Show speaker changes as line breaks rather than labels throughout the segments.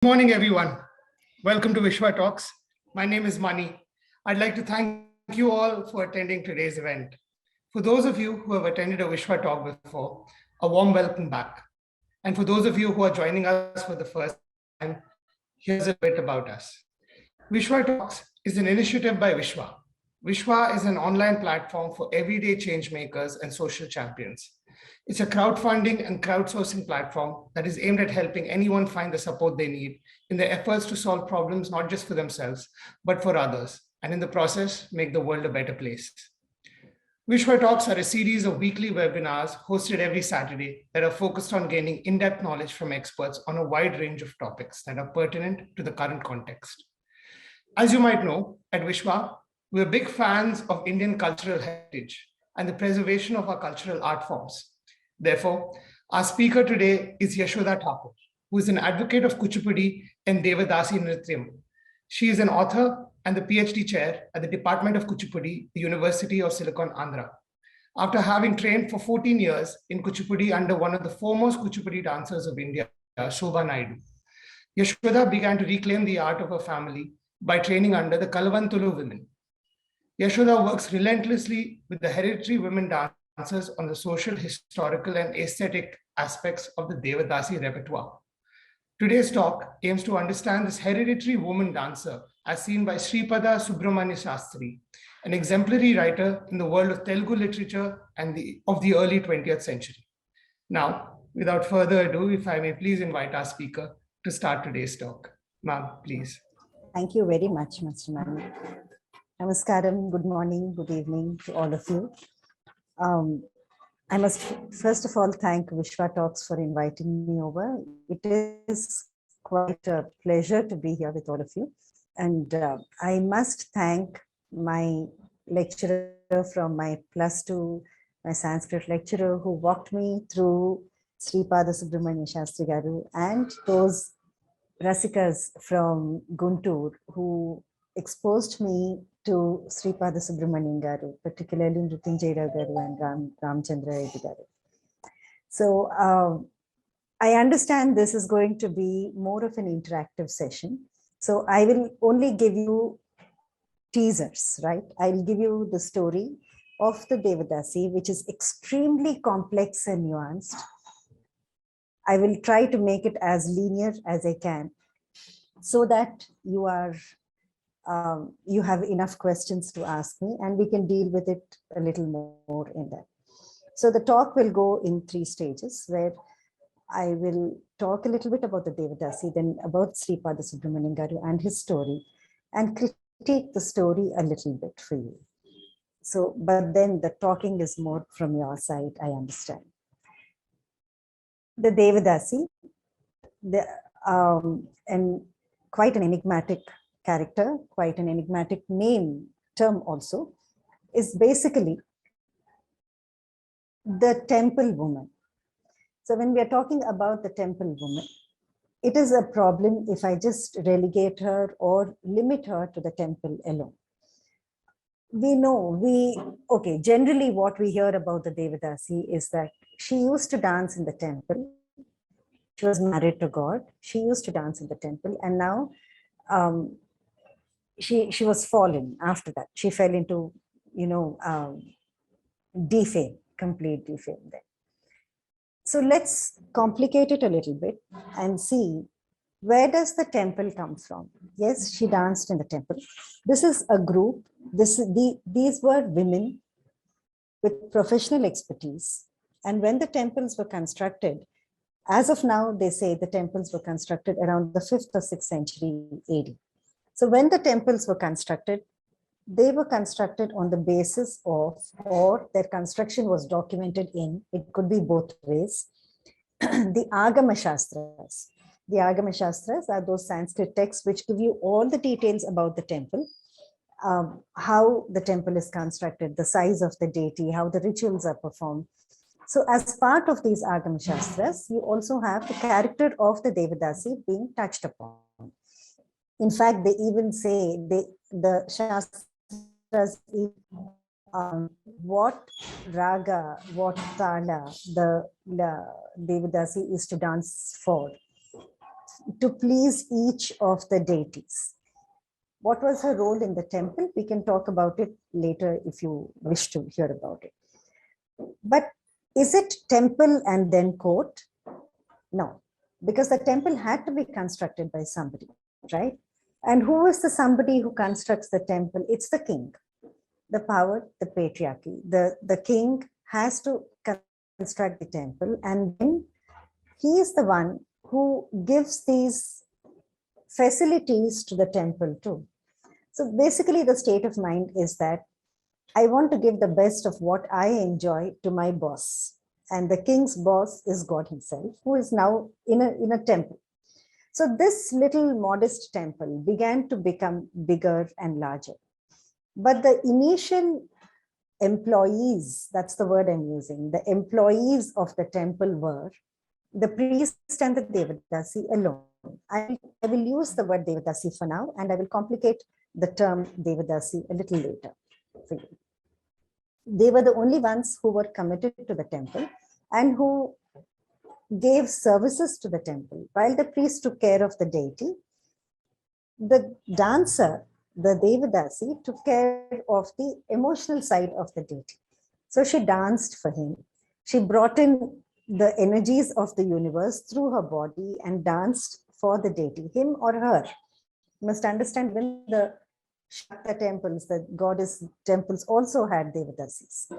morning, everyone. Welcome to WishwaTalks. My name is Mani. I'd like to thank you all for attending today's event. For those of you who have attended a Wishwa Talk before, a warm welcome back. And for those of you who are joining us for the first time, here's a bit about us. Wishwa Talks is an initiative by Wishwa. Wishwa is an online platform for everyday change makers and social champions. It's a crowdfunding and crowdsourcing platform that is aimed at helping anyone find the support they need in their efforts to solve problems not just for themselves, but for others, and in the process, make the world a better place. Wishwa Talks are a series of weekly webinars hosted every Saturday that are focused on gaining in-depth knowledge from experts on a wide range of topics that are pertinent to the current context. As you might know, at Wishwa, we're big fans of Indian cultural heritage and the preservation of our cultural art forms. Therefore, our speaker today is Yashoda Thakore, who is an advocate of Kuchipudi and Devadasi Nrityam. She is an author and the PhD chair at the Department of Kuchipudi, the University of Silicon Andhra. After having trained for 14 years in Kuchipudi under one of the foremost Kuchipudi dancers of India, Sobha Naidu, Yashoda began to reclaim the art of her family by training under the Kalavantulu women. Yashoda works relentlessly with the hereditary women dancers on the social, historical, and aesthetic aspects of the Devadasi repertoire. Today's talk aims to understand this hereditary woman dancer as seen by Sripada Subramanya Sastry, an exemplary writer in the world of Telugu literature and of the early 20th century. Now, without further ado, if I may please invite our speaker to start today's talk. Ma'am, please.
Thank you very much, Mr. Mani. Namaskaram, good morning, good evening to all of you. I must first of all thank Wishwa Talks for inviting me over. It is quite a pleasure to be here with all of you. And I must thank my lecturer from my +2, my Sanskrit lecturer who walked me through Sripada Subramanya Sastry garu, and those Rasikas from Guntur who exposed me to Sripada Subramanya garu, particularly Nrityam garu and Ramchandra Reddy garu. So I understand this is going to be more of an interactive session. So I will only give you teasers, right? I'll give you the story of the Devadasi, which is extremely complex and nuanced. I will try to make it as linear as I can so that you have enough questions to ask me and we can deal with it a little more in that. So the talk will go in 3 stages where I will talk a little bit about the Devadasi, then about Sripada Subramanya garu and his story, and critique the story a little bit for you. So, but then the talking is more from your side, I understand. The Devadasi, and quite an enigmatic character, quite an enigmatic term also, is basically the temple woman. So when we are talking about the temple woman, it is a problem if I just relegate her or limit her to the temple alone. We know, generally what we hear about the Devadasi is that she used to dance in the temple. She was married to God. She used to dance in the temple, and now she was fallen after that. She fell into, defame, complete defame then. So let's complicate it a little bit and see, where does the temple come from? Yes, she danced in the temple. This is a group. These were women with professional expertise. And when the temples were constructed, as of now, they say the temples were constructed around the 5th or 6th century AD. So when the temples were constructed, they were constructed on the basis of, or their construction was documented in, it could be both ways, the Agama Shastras. The Agama Shastras are those Sanskrit texts which give you all the details about the temple, how the temple is constructed, the size of the deity, how the rituals are performed. So as part of these Agama Shastras, you also have the character of the Devadasi being touched upon. In fact, they even say the Shastras, what raga, what tala the Devadasi is to dance for. to please each of the deities. What was her role in the temple? We can talk about it later if you wish to hear about it. But is it temple and then court? No, because the temple had to be constructed by somebody, right? And who is the somebody who constructs the temple? It's the king, the power, the patriarchy. The king has to construct the temple, and then he is the one who gives these facilities to the temple too. So basically the state of mind is that I want to give the best of what I enjoy to my boss. And the king's boss is God himself, who is now in a temple. So this little modest temple began to become bigger and larger. But the initial employees, that's the word I'm using, the employees of the temple were the priest and the Devadasi alone. I will use the word Devadasi for now, and I will complicate the term Devadasi a little later for you. They were the only ones who were committed to the temple and who gave services to the temple. While the priest took care of the deity, the dancer, the Devadasi, took care of the emotional side of the deity. So she danced for him. She brought in the energies of the universe through her body and danced for the deity, him or her. You must understand, when the Shakta temples, the goddess temples also had Devadasis.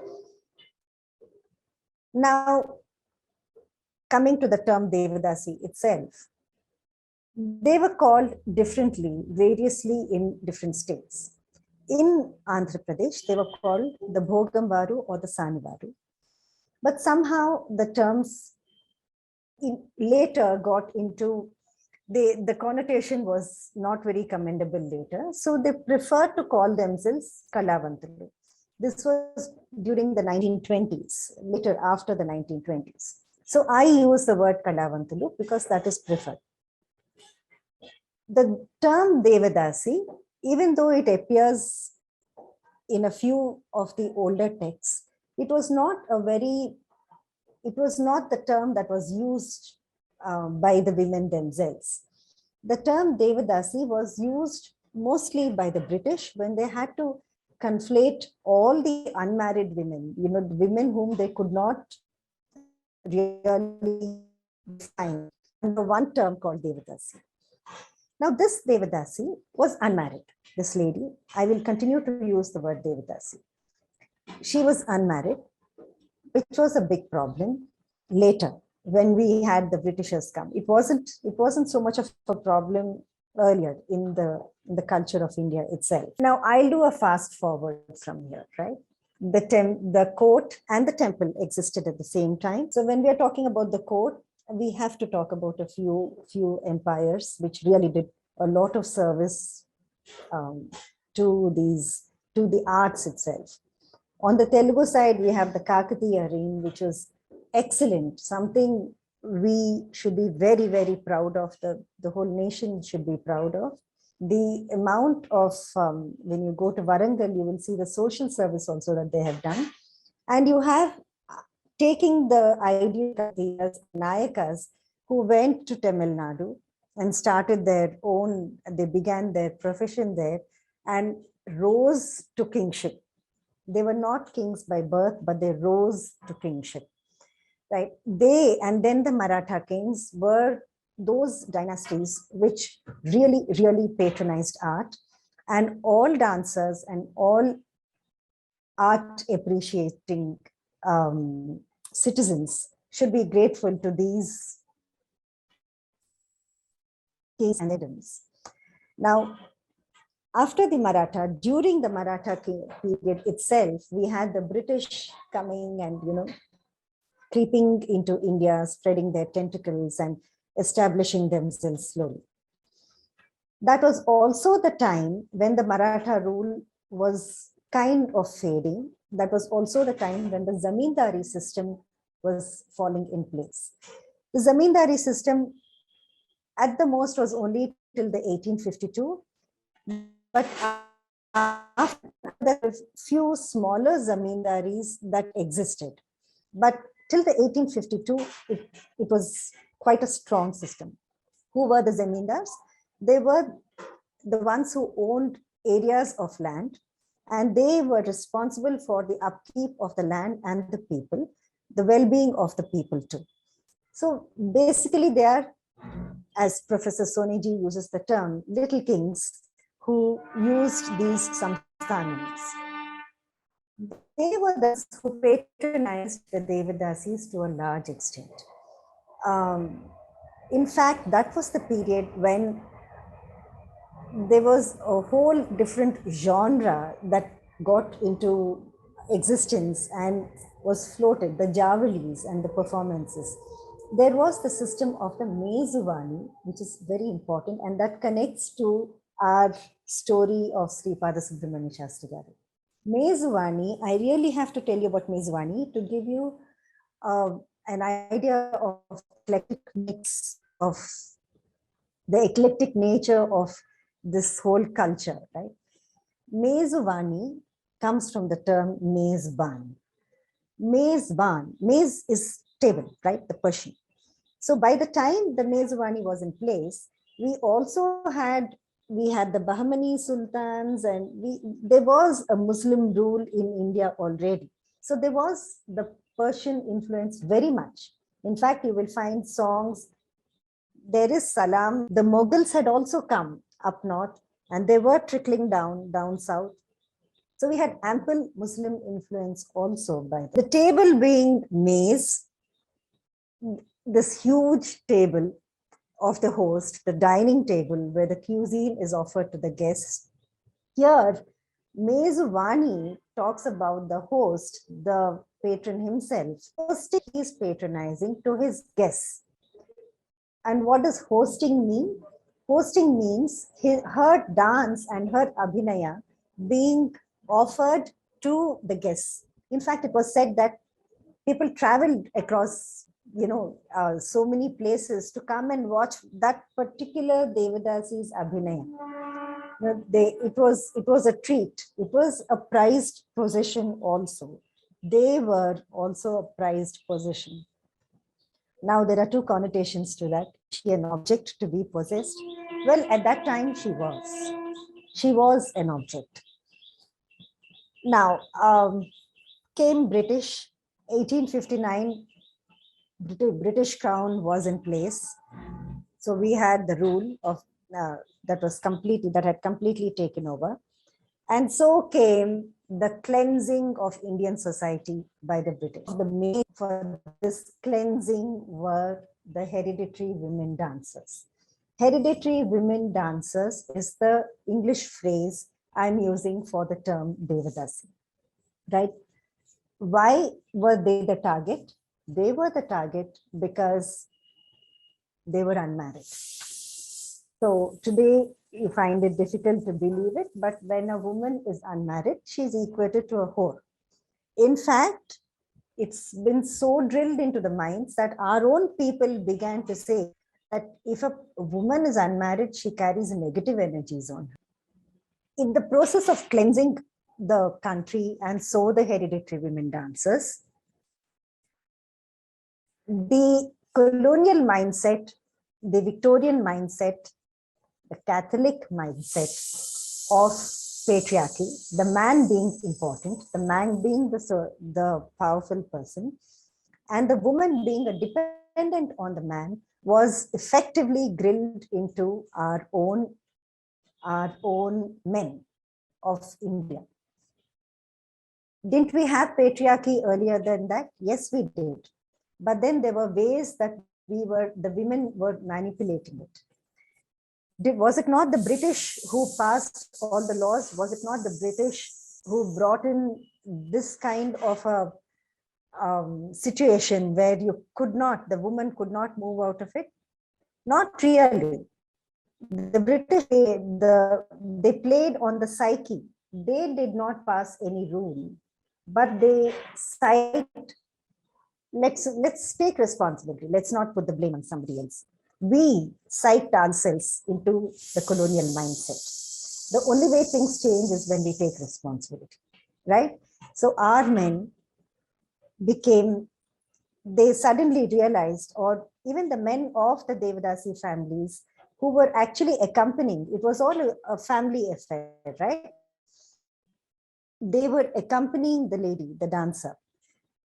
Now, coming to the term Devadasi itself, they were called differently, variously in different states. In Andhra Pradesh, they were called the Bhogamvaru or the Sanivaru. But somehow the terms later got into, the connotation was not very commendable later. So they preferred to call themselves Kalavantulu. This was during the 1920s, later after the 1920s. So I use the word Kalavantulu because that is preferred. The term Devadasi, even though it appears in a few of the older texts, it was not the term that was used by the women themselves. The term Devadasi was used mostly by the British when they had to conflate all the unmarried women, the women whom they could not really find under one term called Devadasi. Now, this Devadasi was unmarried. This lady, I will continue to use the word Devadasi. She was unmarried, which was a big problem later when we had the Britishers come. It wasn't so much of a problem earlier in the culture of India itself. Now, I'll do a fast forward from here, right? The court and the temple existed at the same time. So when we are talking about the court, we have to talk about a few empires which really did a lot of service to the arts itself. On the Telugu side, we have the Kakatiya reign, which was excellent, something we should be very, very proud of, the whole nation should be proud of. The amount of, when you go to Warangal, you will see the social service also that they have done. And you have taking the idea of Nayakas who went to Tamil Nadu and started they began their profession there and rose to kingship. They were not kings by birth, but they rose to kingship, right? And then the Maratha kings were those dynasties which really, really patronized art, and all dancers and all art appreciating citizens should be grateful to these kings and kingdoms. Now, after the Maratha, during the Maratha period itself, we had the British coming and, creeping into India, spreading their tentacles and establishing themselves slowly. That was also the time when the Maratha rule was kind of fading. That was also the time when the Zamindari system was falling in place. The Zamindari system at the most was only till the 1852, but after there were few smaller Zamindaris that existed. But till the 1852, it was quite a strong system. Who were the Zamindars? They were the ones who owned areas of land, and they were responsible for the upkeep of the land and the people, the well-being of the people too. So basically they are, as Professor Soniji uses the term, little kings who used these samsthanas. They were those who patronized the Devadasis to a large extent. In fact, that was the period when there was a whole different genre that got into existence and was floated, the Javalis and the performances. There was the system of the Mezuvani, which is very important, and that connects to our story of Sripada Subramanya Sastry. Mezuvani, I really have to tell you about Mezuvani to give you an idea of eclectic mix of the eclectic nature of this whole culture, right? Mezuvani comes from the term mezban. Mezban, mez is table, right? The Persian. So by the time the Mezuvani was in place, we had the Bahmani sultans, and there was a Muslim rule in India already. So there was the Persian influence very much. In fact, you will find songs. There is Salam. The Mughals had also come up north, and they were trickling down south. So we had ample Muslim influence also by the table being maize, this huge table of the host, the dining table where the cuisine is offered to the guests. Here, Mezuvani talks about the host, the patron himself. Hosting, he is patronizing to his guests. And what does hosting mean? Hosting means her dance and her abhinaya being offered to the guests. In fact, it was said that people traveled across, so many places to come and watch that particular Devadasi's abhinaya. It was a treat. It was a prized possession also. They were also a prized possession. Now, there are two connotations to that. She an object to be possessed? Well, at that time, she was. She was an object. Now, came British, 1859, British Crown was in place. So we had the rule of that had completely taken over. And so came the cleansing of Indian society by the British. The main for this cleansing were the hereditary women dancers. Hereditary women dancers is the English phrase I'm using for the term Devadasi, right? Why were they the target? They were the target because they were unmarried. So today you find it difficult to believe it, but when a woman is unmarried, she's equated to a whore. In fact, it's been so drilled into the minds that our own people began to say that if a woman is unmarried, she carries negative energies on her. In the process of cleansing the country, and so the hereditary women dancers, the colonial mindset, the Victorian mindset, the Catholic mindset of patriarchy, the man being important, the man being the powerful person, and the woman being a dependent on the man, was effectively grilled into our own men of India. Didn't we have patriarchy earlier than that? Yes, we did. But then there were ways that the women were manipulating it. Was it not the British who passed all the laws? Was it not the British who brought in this kind of a situation where the woman could not move out of it? Not really. The British, they played on the psyche. They did not pass any rule, but they cite, let's take responsibility. Let's not put the blame on somebody else. We psyched ourselves into the colonial mindset. The only way things change is when we take responsibility, right? So our men they suddenly realized, or even the men of the Devadasi families who were actually accompanying, it was all a family affair, right? They were accompanying the lady, the dancer.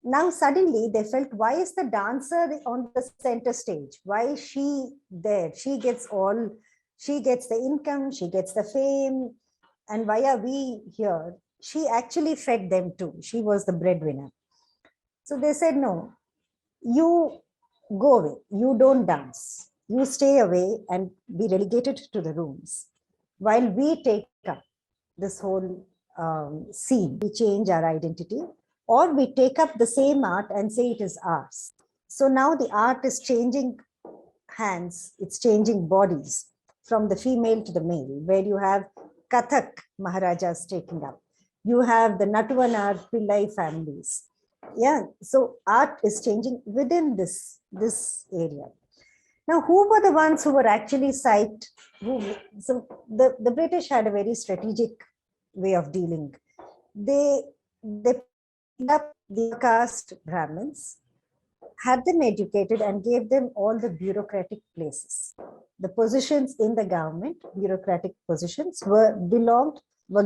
Now suddenly they felt, why is the dancer on the center stage? Why is she there? She gets the income, she gets the fame, and why are we here? She actually fed them too. She was the breadwinner. So they said, no, you go away, you don't dance. You stay away and be relegated to the rooms while we take up this whole scene. We change our identity, or we take up the same art and say it is ours. So now the art is changing hands, it's changing bodies from the female to the male, where you have Kathak Maharajas taking up. You have the Nattuvanar Pillai families. Yeah, so art is changing within this area. Now, who were the ones who were actually so the British had a very strategic way of dealing. They picked up the caste Brahmins, had them educated, and gave them all the bureaucratic places. The positions in the government, bureaucratic positions, were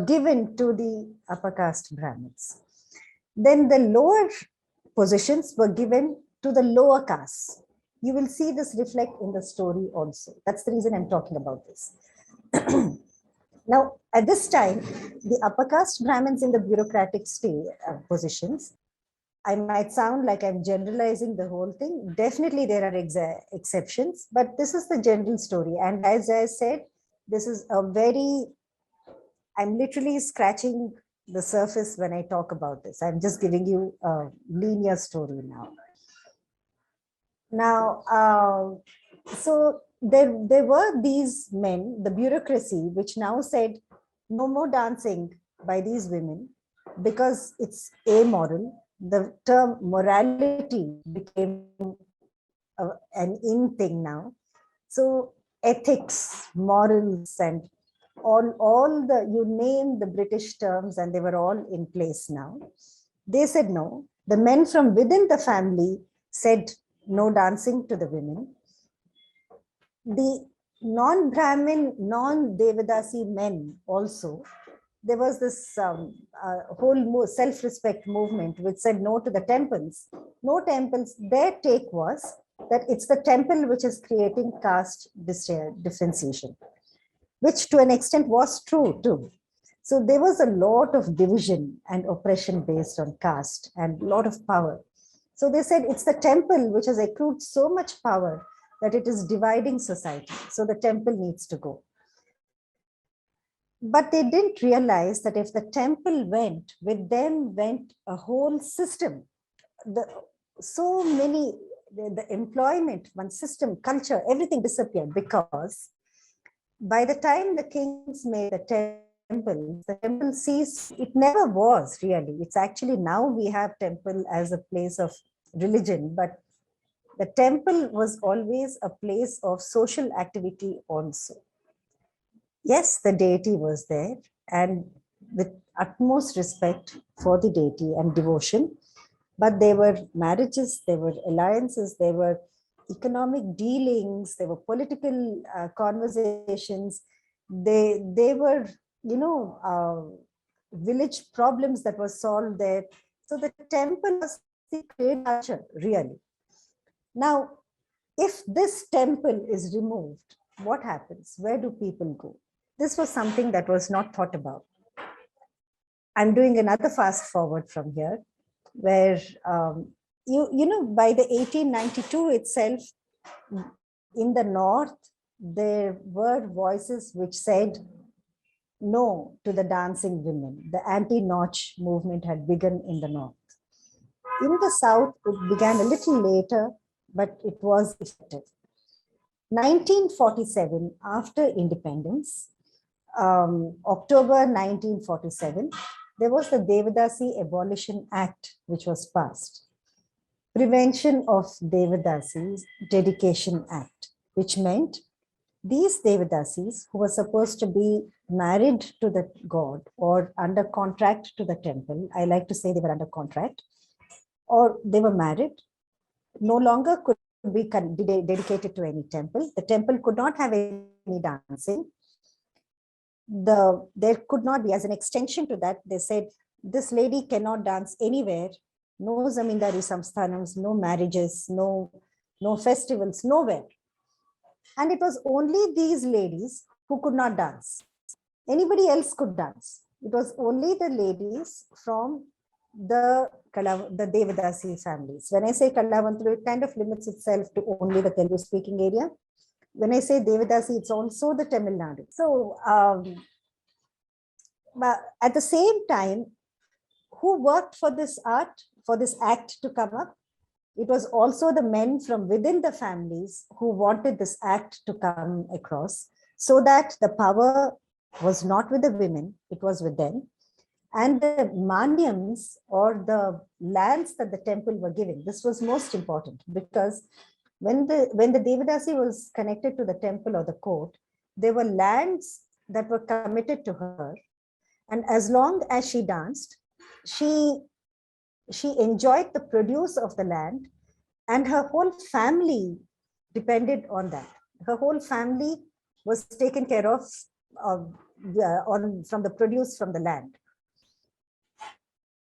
given to the upper caste Brahmins. Then the lower positions were given to the lower castes. You will see this reflect in the story also. That's the reason I'm talking about this. Now, at this time, the upper caste Brahmins in the bureaucratic positions, I might sound like I'm generalizing the whole thing. Definitely there are exceptions, but this is the general story. And as I said, this is I'm literally scratching the surface when I talk about this. I'm just giving you a linear story now. Now, so there were these men, the bureaucracy, which now said no more dancing by these women because it's amoral. The term morality became an in thing now. So ethics, morals, and all the, you name the British terms, and they were all in place now. They said no. The men from within the family said no dancing to the women. The non-Brahmin, non-Devadasi men also, there was this whole self-respect movement which said no to the temples. No temples. Their take was that it's the temple which is creating caste differentiation, which to an extent was true too. So there was a lot of division and oppression based on caste and a lot of power. So they said it's the temple which has accrued so much power that it is dividing society. So the temple needs to go. But they didn't realize that if the temple went, with them went a whole system. The employment, one system, culture, everything disappeared, because by the time the kings made the temple ceased. It never was really. It's actually now we have temple as a place of religion, but the temple was always a place of social activity also. Yes, the deity was there, and with utmost respect for the deity and devotion, but there were marriages, there were alliances, there were economic dealings, there were political conversations, they were, village problems that were solved there. So the temple was the great culture, really. Now, if this temple is removed, what happens? Where do people go? This was something that was not thought about. I'm doing another fast forward from here, where by the 1892 itself, in the north, there were voices which said no to the dancing women. The anti-notch movement had begun in the north. In the south, it began a little later, but it was effective. 1947, after independence, October 1947, there was the Devadasi Abolition Act, which was passed. Prevention of Devadasis Dedication Act, which meant these Devadasis who were supposed to be married to the god or under contract to the temple, I like to say they were under contract, or they were married, no longer could be dedicated to any temple. The temple could not have any dancing. There could not be, as an extension to that, they said, this lady cannot dance anywhere. No zamindari samsthanams, no marriages, no festivals, nowhere. And it was only these ladies who could not dance. Anybody else could dance. It was only the ladies from the Devadasi families. When I say Kalavantulu, it kind of limits itself to only the Telugu speaking area. When I say Devadasi, it's also the Tamil Nadu. So but at the same time, who worked for this art, for this act to come up? It was also the men from within the families who wanted this act to come across, so that the power was not with the women, it was with them. And the manyams, or the lands that the temple were giving, this was most important, because when the Devadasi was connected to the temple or the court, there were lands that were committed to her. And as long as she danced, she enjoyed the produce of the land, and her whole family depended on that. Her whole family was taken care of from the produce from the land.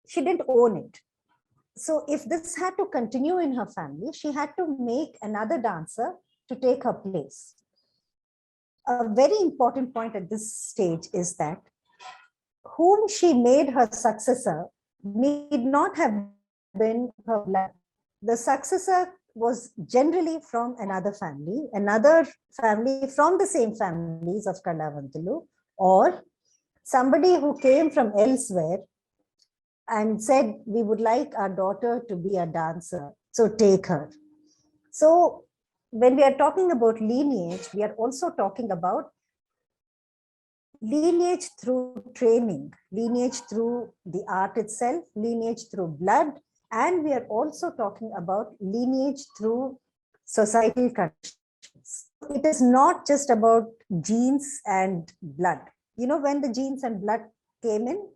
She didn't own it. So if this had to continue in her family, she had to make another dancer to take her place. A very important point at this stage is that whom she made her successor need not have been her blood. The successor was generally from another family from the same families of Kalavantulu, or somebody who came from elsewhere and said, we would like our daughter to be a dancer, so take her. So when we are talking about lineage, we are also talking about lineage through training, lineage through the art itself, lineage through blood, and we are also talking about lineage through societal conditions. It is not just about genes and blood. You know, when the genes and blood came in,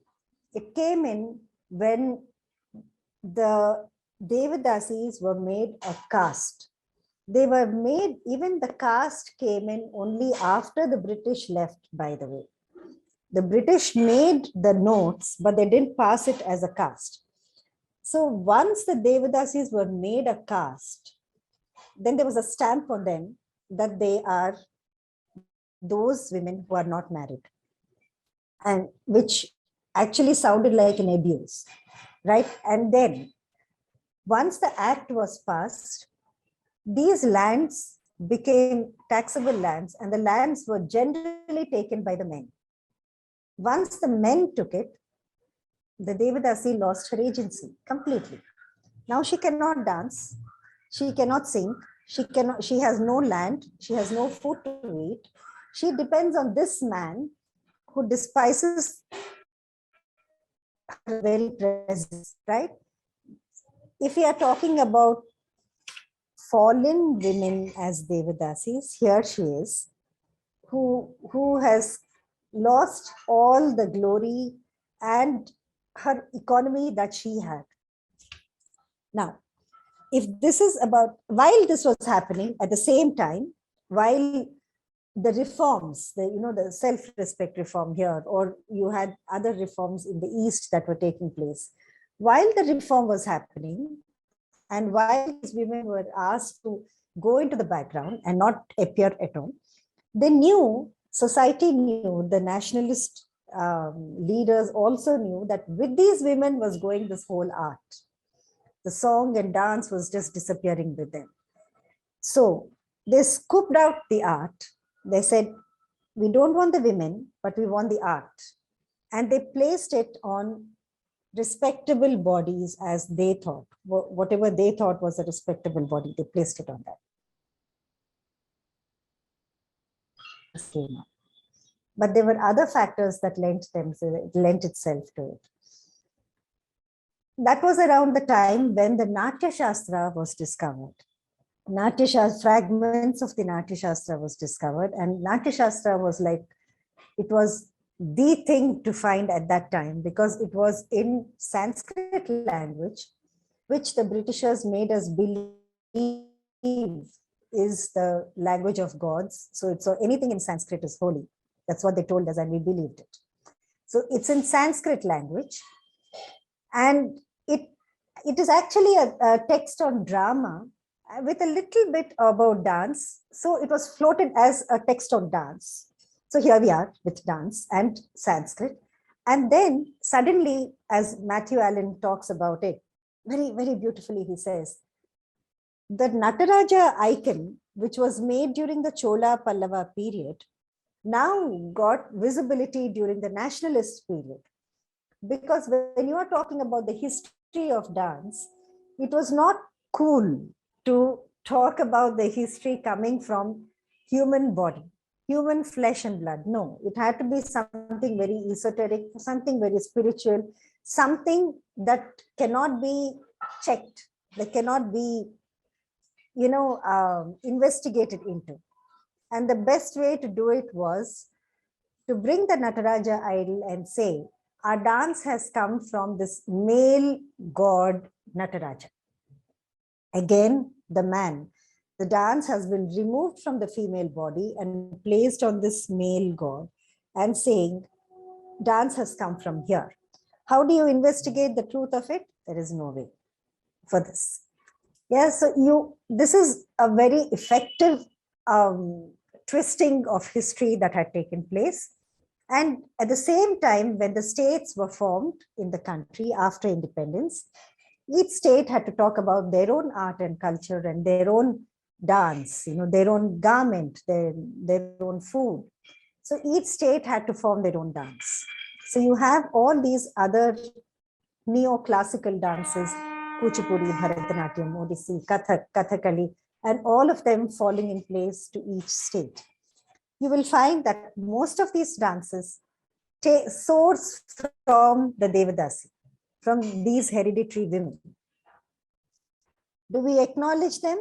it came in when the Devadasis were made a caste. They were made, even the caste came in only after the British left, by the way. The British made the notes, but they didn't pass it as a caste. So once the Devadasis were made a caste, then there was a stamp on them that they are those women who are not married, and which actually sounded like an abuse, right? And then once the act was passed, these lands became taxable lands, and the lands were generally taken by the men. Once the men took it, the Devadasi lost her agency completely. Now she cannot dance, she cannot sing, she has no land, she has no food to eat. She depends on this man who despises her very presence, right? If we are talking about fallen women as Devadasis, here she is, who has lost all the glory and her economy that she had. Now, if this is about, while this was happening at the same time, while the reforms, the self-respect reform here, or you had other reforms in the East that were taking place, while the reform was happening, and while these women were asked to go into the background and not appear at all, they knew, society knew, the nationalist leaders also knew that with these women was going this whole art. The song and dance was just disappearing with them. So they scooped out the art. They said, we don't want the women, but we want the art. And they placed it on respectable bodies as they thought. Whatever they thought was a respectable body, they placed it on that. But there were other factors that lent itself to it. That was around the time when the Natya Shastra was discovered. Natya Shastra, fragments of the Natya Shastra was discovered, and Natya Shastra was like, it was the thing to find at that time, because it was in Sanskrit language, which the Britishers made us believe is the language of gods. So anything in Sanskrit is holy. That's what they told us, and we believed it. So it's in Sanskrit language, and it is actually a text on drama with a little bit about dance. So it was floated as a text on dance. So here we are with dance and Sanskrit. And then suddenly, as Matthew Allen talks about it, very, very beautifully, he says, the Nataraja icon, which was made during the Chola Pallava period, now got visibility during the nationalist period. Because when you are talking about the history of dance, it was not cool to talk about the history coming from human body, human flesh and blood. No, it had to be something very esoteric, something very spiritual, something that cannot be checked, that cannot be, investigated into. And the best way to do it was to bring the Nataraja idol and say, our dance has come from this male god Nataraja. Again, the man. The dance has been removed from the female body and placed on this male god, and saying, dance has come from here. How do you investigate the truth of it? There is no way for this. Yeah, so this is a very effective twisting of history that had taken place. And at the same time, when the states were formed in the country after independence, each state had to talk about their own art and culture and their own dance, their own garment, their own food. So each state had to form their own dance. So you have all these other neoclassical dances, Kuchipudi, Bharatanatyam, Odissi, Kathak, Kathakali, and all of them falling in place to each state. You will find that most of these dances source from the Devadasi, from these hereditary women. Do we acknowledge them?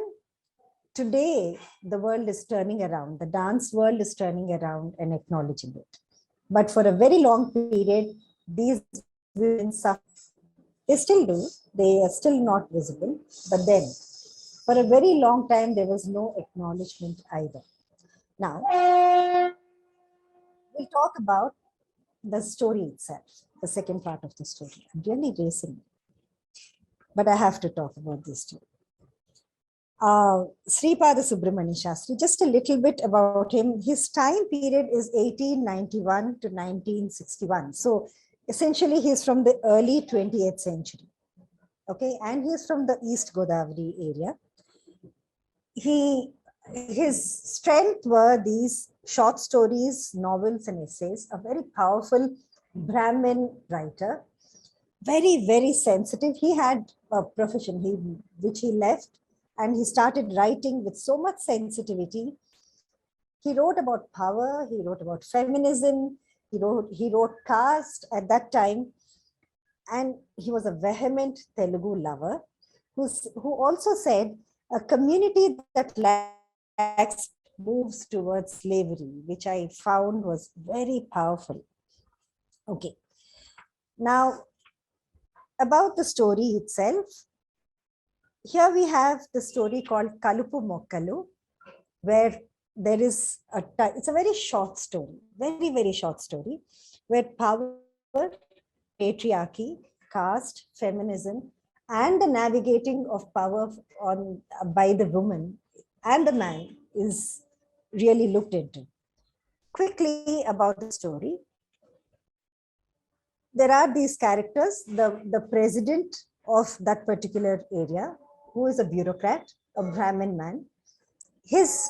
Today, the world is turning around. The dance world is turning around and acknowledging it. But for a very long period, these women suffer. They still do. They are still not visible. But then, for a very long time, there was no acknowledgement either. Now, we'll talk about the story itself, the second part of the story. I'm really racing, but I have to talk about this story. Sripada Subramanya Sastry, just a little bit about him. His time period is 1891 to 1961. So essentially, he's from the early 20th century. Okay, and he's from the East Godavari area. His strength were these short stories, novels, and essays. A very powerful Brahmin writer, very, very sensitive. He had a profession which he left, and he started writing with so much sensitivity. He wrote about power, he wrote about feminism, he wrote caste at that time, and he was a vehement Telugu lover who also said a community that lacks moves towards slavery, which I found was very powerful. Okay, now about the story itself. Here we have the story called Kalupu Mokkalu, where there is it's a very short story, very, very short story, where power, patriarchy, caste, feminism, and the navigating of power by the woman and the man is really looked into. Quickly about the story. There are these characters, the president of that particular area, who is a bureaucrat, a Brahmin man. His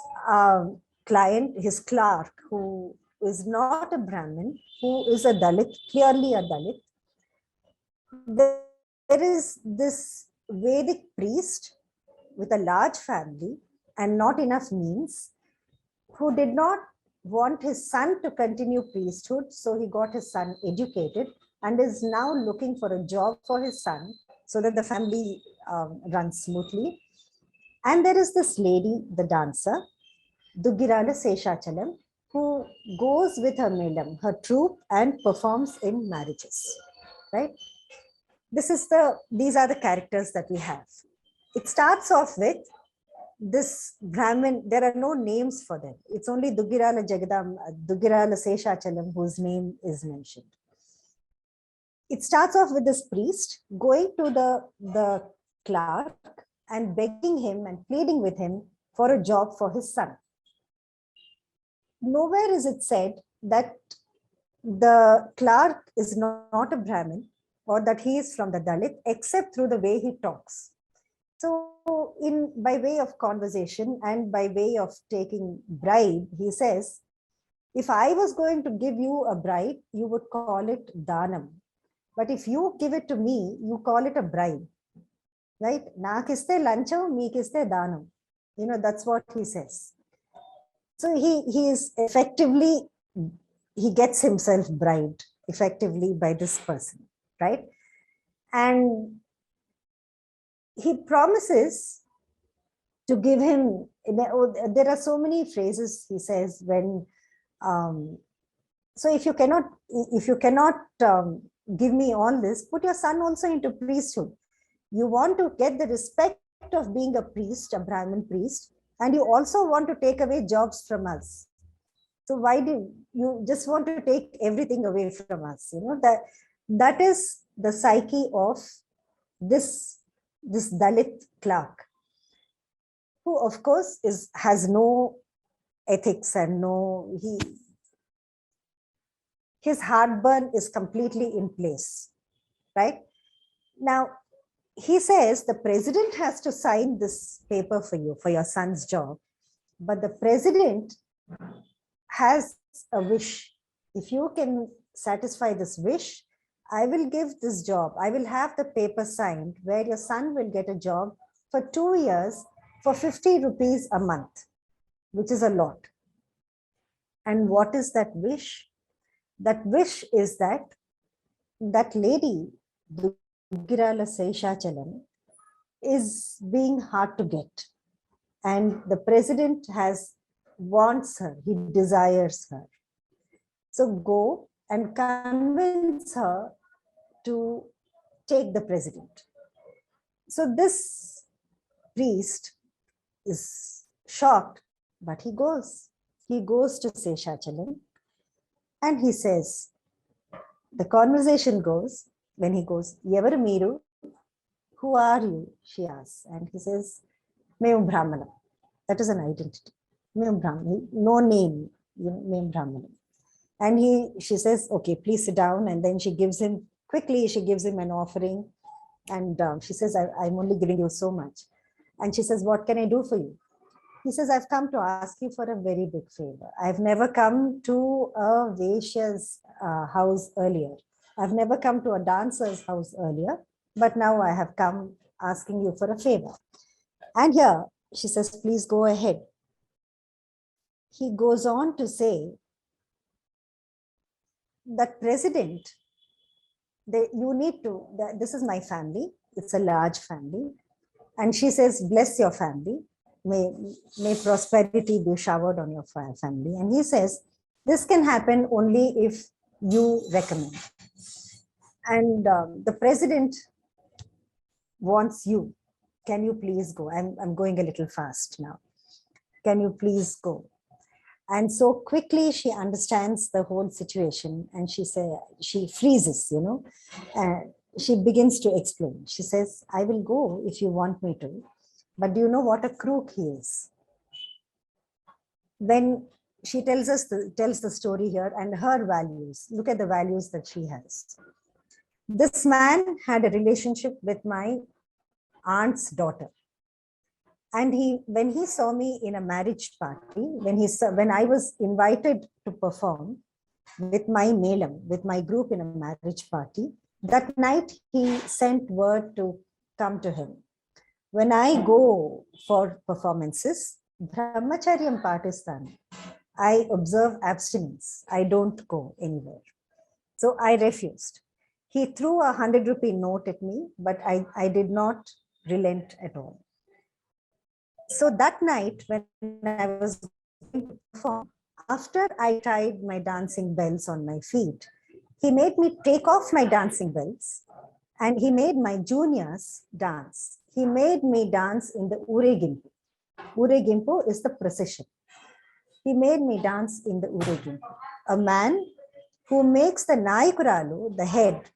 client, his clerk, who is not a Brahmin, who is a Dalit, clearly a Dalit. There is this Vedic priest with a large family and not enough means, who did not want his son to continue priesthood, so he got his son educated and is now looking for a job for his son so that the family runs smoothly. And there is this lady, the dancer, Dugirala Seshachalam, who goes with her melam, her troupe, and performs in marriages, right? These are the characters that we have. It starts off with this Brahmin, there are no names for them. It's only Dugirala Dugirala Seshachalam whose name is mentioned. It starts off with this priest going to the clerk and begging him and pleading with him for a job for his son. Nowhere is it said that the clerk is not a Brahmin or that he is from the Dalit, except through the way he talks. So by way of conversation and by way of taking bribe, he says, if I was going to give you a bribe, you would call it Danam. But if you give it to me, you call it a bribe, right? Nakiste lancham, meekiste danam. That's what he says. So he is effectively, he gets himself bribed effectively by this person, right? And he promises to give him, there are so many phrases he says when, so if you cannot give me all this, put your son also into priesthood. You want to get the respect of being a priest, a Brahmin priest, and you also want to take away jobs from us. So why do you just want to take everything away from us? That is the psyche of this Dalit clerk, who of course has no ethics and his heartburn is completely in place, right? Now, he says the president has to sign this paper for you, for your son's job, but the president has a wish. If you can satisfy this wish, I will give this job. I will have the paper signed where your son will get a job for 2 years for 50 rupees a month, which is a lot. And what is that wish? That wish is that lady, Dugirala Seshachalam, is being hard to get. And the president wants her, he desires her. So go and convince her to take the president. So this priest is shocked, but he goes. He goes to Seshachalam and he says, the conversation goes, when he goes, Evaru Meeru, who are you? She asks. And he says, Mem Brahmana. That is an identity. Mem Brahmana, no name, Mem Brahmana. And she says, okay, please sit down. And then she gives him an offering. And she says, I'm only giving you so much. And she says, what can I do for you? He says, I've come to ask you for a very big favor. I've never come to a Vaishya's house earlier. I've never come to a dancer's house earlier, but now I have come asking you for a favor. And here, she says, please go ahead. He goes on to say that president, this is my family. It's a large family. And she says, bless your family. May prosperity be showered on your family. And he says, this can happen only if you recommend. And the president wants you. Can you please go? I'm going a little fast now. Can you please go? And so quickly she understands the whole situation and she freezes, and she begins to explain. She says, I will go if you want me to, but do you know what a crook he is? When she tells the story here and her values, look at the values that she has. This man had a relationship with my aunt's daughter. And when he saw me in a marriage party, when I was invited to perform with my melam, with my group in a marriage party, that night he sent word to come to him. When I go for performances, brahmacharyam part is done. I observe abstinence. I don't go anywhere. So I refused. He threw a 100 rupee note at me, but I did not relent at all. So that night when I was going to perform, after I tied my dancing bells on my feet, he made me take off my dancing bells and he made my juniors dance. He made me dance in the Ureginpu. Uregimpu is the procession. He made me dance in the Uregimpu. A man who makes the Nayakuralu, the head,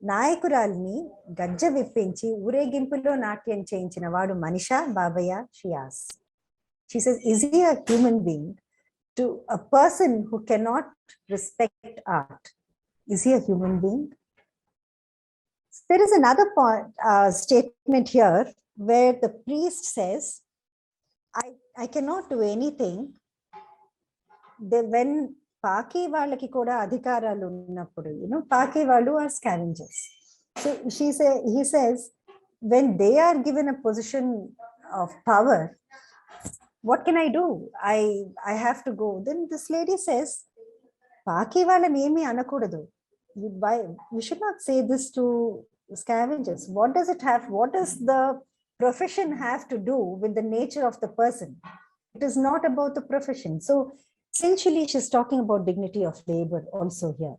Nayakuralni, Gajja Vippinchi, Uregimpulo Natyam Cheinchina Vadu Manisha Babaya, she asks. She says, is he a human being? To a person who cannot respect art, is he a human being? There is another point, statement here where the priest says, I cannot do anything. When Paki Valaki Koda Adhikaralu Unnappudu, Paki Valu are scavengers. So he says, when they are given a position of power, what can I do? I have to go. Then this lady says, Paki Valani emi anakudadu. We should not say this to scavengers. What does it have? What does the profession have to do with the nature of the person? It is not about the profession. So essentially, she's talking about dignity of labor also here.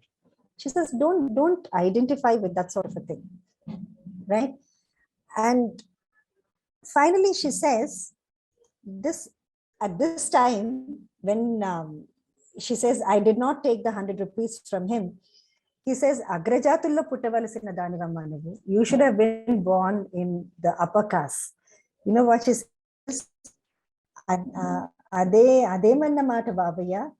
She says, don't identify with that sort of a thing, right? And finally, she says, at this time, when she says, I did not take the 100 rupees from him, he says, Agrajatullo puttavalasina danivamma nuvu. You should have been born in the upper caste. You know what she says? Ade manna maata babaya.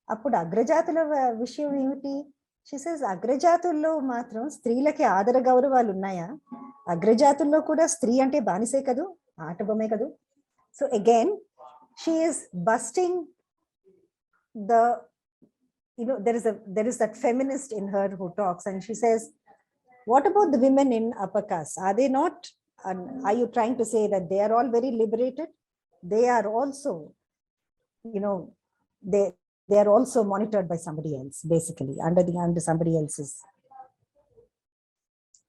Appudu agrajatula vishayam emiti? She says, Agrajatullo matram strilaki adara gauravalu unnaya. Agrajatullo kuda stree ante baanise kadu, aata kadu. So again, she is busting the, there is that feminist in her who talks, and she says, what about the women in upper caste? Are they not, are you trying to say that they are all very liberated? They are also, they are also monitored by somebody else, basically, under somebody else's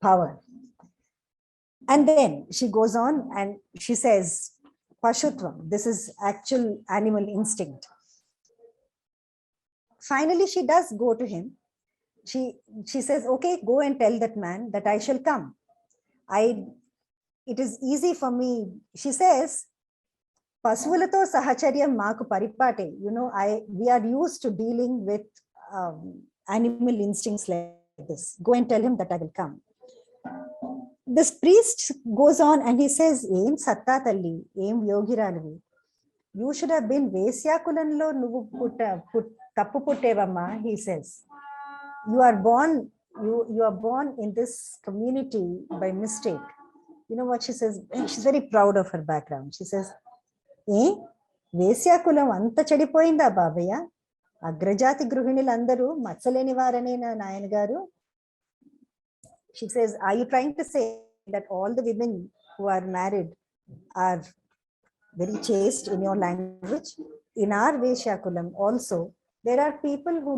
power. And then she goes on and she says, Pashutvam, this is actual animal instinct. Finally, she does go to him. She says, okay, go and tell that man that I shall come. It is easy for me. She says, Pasvulato sahacharyam maaku paripate. We are used to dealing with animal instincts like this. Go and tell him that I will come. This priest goes on and he says, Em satta talli, em yogiralavi. You should have been Vesyakulanlo nuvu tappu puttevamma, he says. You are born in this community by mistake. You know what she says? She's very proud of her background. She says, Vesyakulam anta chedipoyinda babaya? Agrajati gruhinilandaru matsaleni varanena nayana garu? She says, are you trying to say that all the women who are married are very chaste in your language? In our Veshyakulam also, there are people who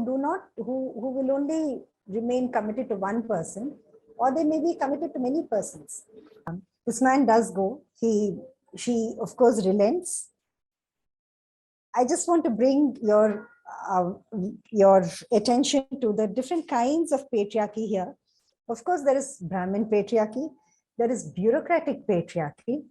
will only remain committed to one person, or they may be committed to many persons. This man does go. She of course relents. I just want to bring your attention to the different kinds of patriarchy here. Of course, there is Brahmin patriarchy. There is bureaucratic patriarchy.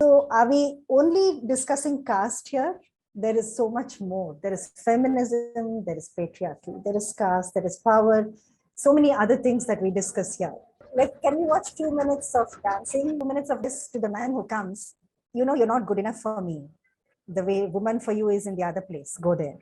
So are we only discussing caste here? There is so much more. There is feminism, there is patriarchy, there is caste, there is power, so many other things that we discuss here. Can we watch 2 minutes of dancing, 2 minutes of this to the man who comes? You're not good enough for me. The way woman for you is in the other place. Go there.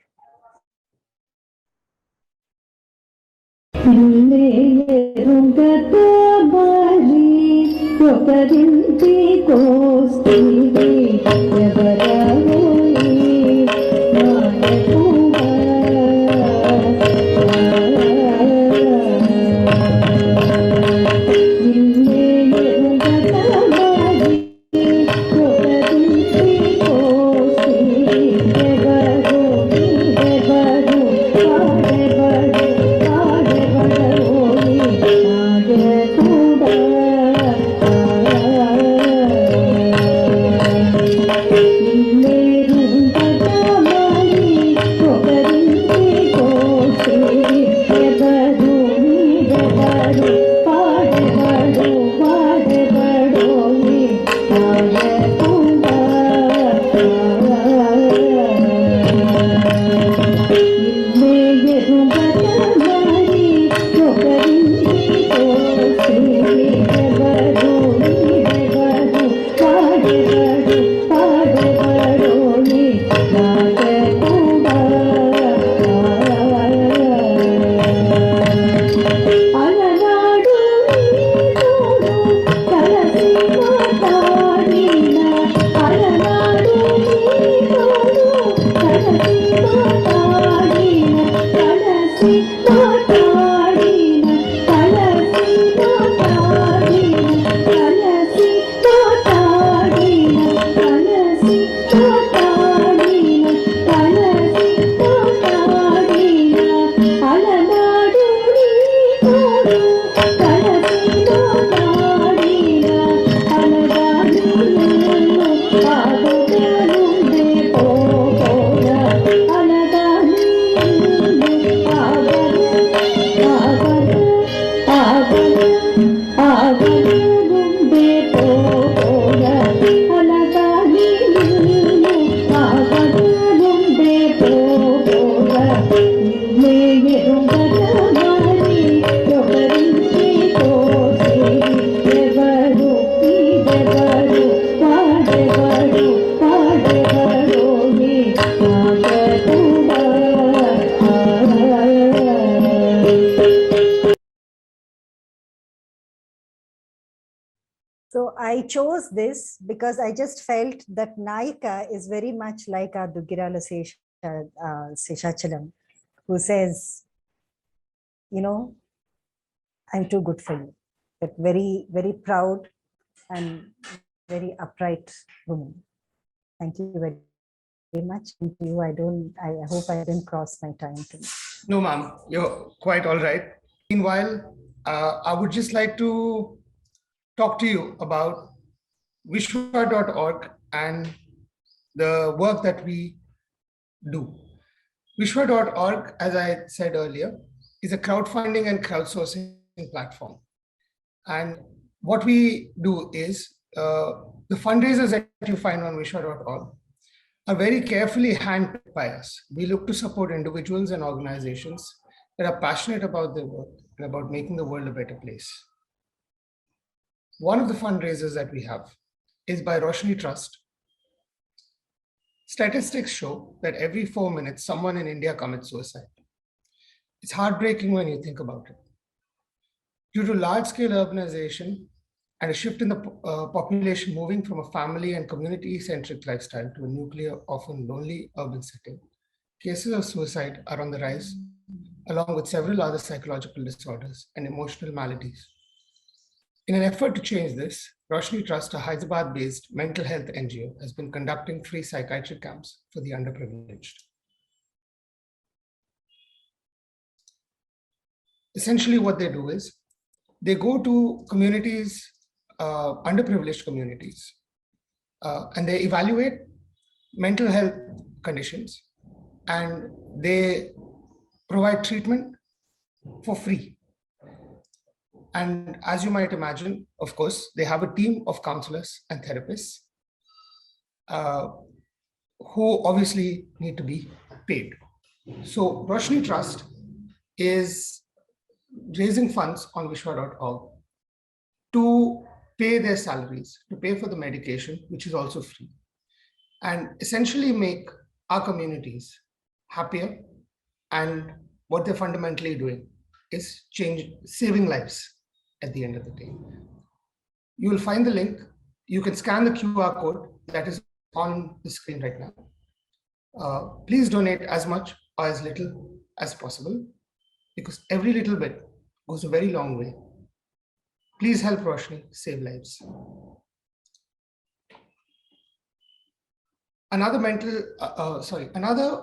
So I chose this because I just felt that Naika is very much like our Dugirala Seshachalam, who says, you know, I'm too good for you. But very, very proud and very upright woman. Thank you very much. Thank you. I hope I didn't cross my time too.
No, ma'am, you're quite all right. Meanwhile, I would just like to talk to you about Wishwa.org and the work that we do. Wishwa.org, as I said earlier, is a crowdfunding and crowdsourcing platform. And what we do is the fundraisers that you find on Wishwa.org are very carefully handpicked by us. We look to support individuals and organizations that are passionate about their work and about making the world a better place. One of the fundraisers that we have is by Roshni Trust. Statistics show that every 4 minutes, someone in India commits suicide. It's heartbreaking when you think about it. Due to large-scale urbanization and a shift in the population moving from a family and community-centric lifestyle to a nuclear, often lonely urban setting, cases of suicide are on the rise, along with several other psychological disorders and emotional maladies. In an effort to change this, Roshni Trust, a Hyderabad-based mental health NGO, has been conducting free psychiatric camps for the underprivileged. Essentially, what they do is they go to communities, underprivileged communities, and they evaluate mental health conditions, and they provide treatment for free. And as you might imagine, of course, they have a team of counselors and therapists who obviously need to be paid. So Roshni Trust is raising funds on Wishwa.org to pay their salaries, to pay for the medication, which is also free, and essentially make our communities happier. And what they're fundamentally doing is saving lives at the end of the day. You will find the link. You can scan the QR code that is on the screen right now. Please donate as much or as little as possible, because every little bit goes a very long way. Please help Roshni save lives. Another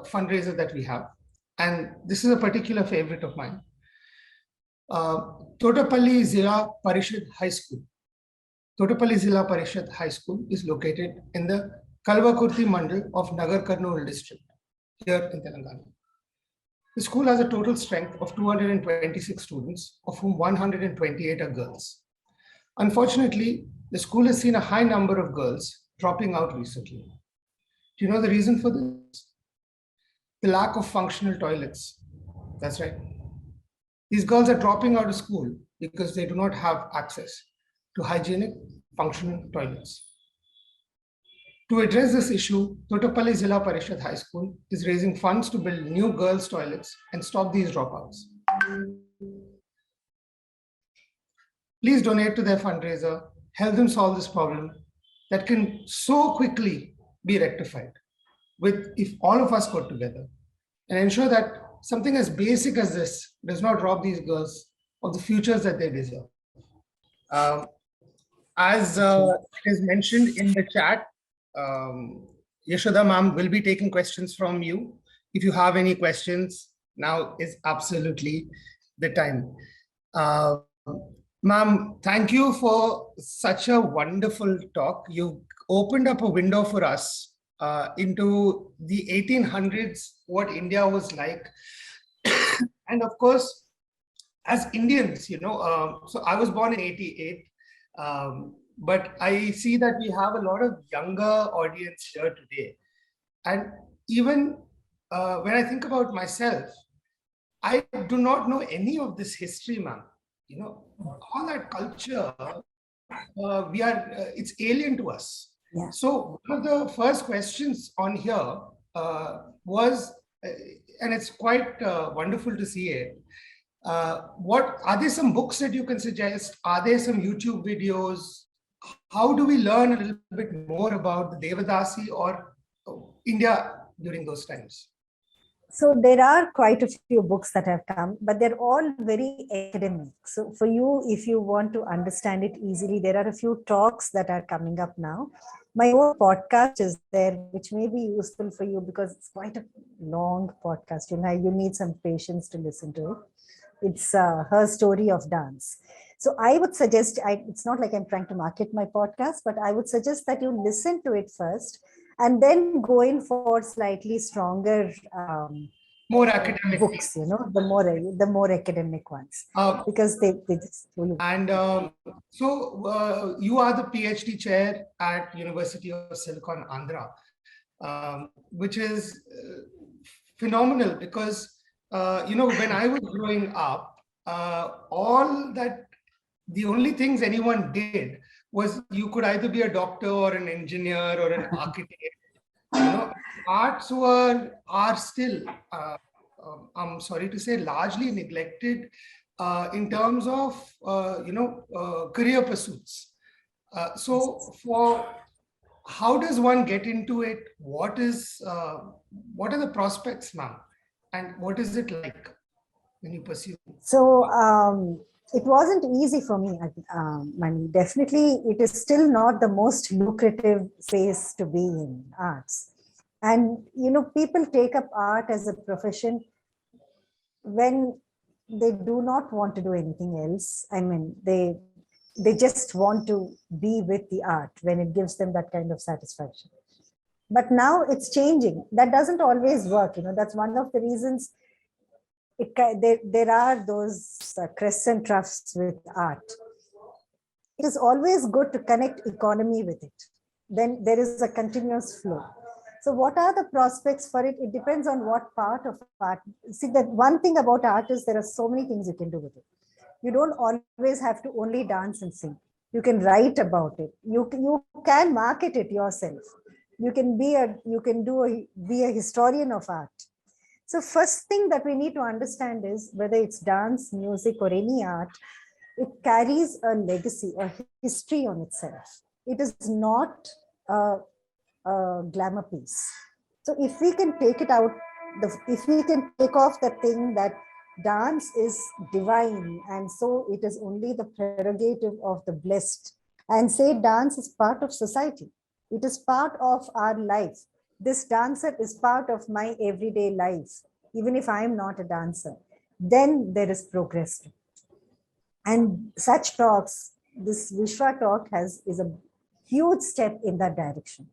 fundraiser that we have, and this is a particular favorite of mine, Totapalli Zilla Parishad High School. Totapalli Zilla Parishad High School is located in the Kalvakurti Mandal of Nagar Karnool district here in Telangana. The school has a total strength of 226 students, of whom 128 are girls. Unfortunately, the school has seen a high number of girls dropping out recently. Do you know the reason for this? The lack of functional toilets. That's right. These girls are dropping out of school because they do not have access to hygienic, functional toilets. To address this issue, Totapalli Zilla Parishad High School is raising funds to build new girls' toilets and stop these dropouts. Please donate to their fundraiser, help them solve this problem that can so quickly be rectified if all of us got together, and ensure that something as basic as this does not rob these girls of the futures that they deserve. As it is mentioned in the chat, Yashoda ma'am will be taking questions from you. If you have any questions, now is absolutely the time. Ma'am, thank you for such a wonderful talk. You opened up a window for us into the 1800s, what India was like. And of course, as Indians, so I was born in 88. But I see that we have a lot of younger audience here today. And even when I think about myself, I do not know any of this history, ma'am. All that culture, it's alien to us.
Yeah.
So one of the first questions on here was, and it's quite wonderful to see it, what are there some books that you can suggest? Are there some YouTube videos? how do we learn a little bit more about the Devadasi or India during those times?
So there are quite a few books that have come, but they're all very academic. So for you, if you want to understand it easily, there are a few talks that are coming up now. My own podcast is there, which may be useful for you because it's quite a long podcast. You need some patience to listen to it. It's her story of dance. So I would suggest, it's not like I'm trying to market my podcast, but I would suggest that you listen to it first and then go in for slightly stronger
more academic
books, the more academic ones, because they just.
And so you are the PhD chair at University of Silicon Andhra, which is phenomenal because when I was growing up, the only things anyone did was you could either be a doctor or an engineer or an architect. Arts are still, I'm sorry to say, largely neglected in terms of career pursuits. So how does one get into it? What are the prospects, ma'am, and what is it like when you pursue?
So it wasn't easy for me, Mani. Definitely, it is still not the most lucrative space to be in, arts. And people take up art as a profession when they do not want to do anything else. I mean, they just want to be with the art when it gives them that kind of satisfaction. But now it's changing. That doesn't always work. That's one of the reasons there are those crests and troughs with art. It is always good to connect economy with it. Then there is a continuous flow. So what are the prospects for it? It depends on what part of art. See, that one thing about art is there are so many things you can do with it. You don't always have to only dance and sing. You can write about it. You can market it yourself. You can be a historian of art. So first thing that we need to understand is whether it's dance, music, or any art, it carries a legacy, a history on itself. It is not a glamour piece. So if we can take it out, if we can take off the thing that dance is divine and so it is only the prerogative of the blessed, and say dance is part of society, it is part of our life. This dancer is part of my everyday life, even if I am not a dancer, then there is progress. And such talks, this Vishwa talk is a huge step in that direction.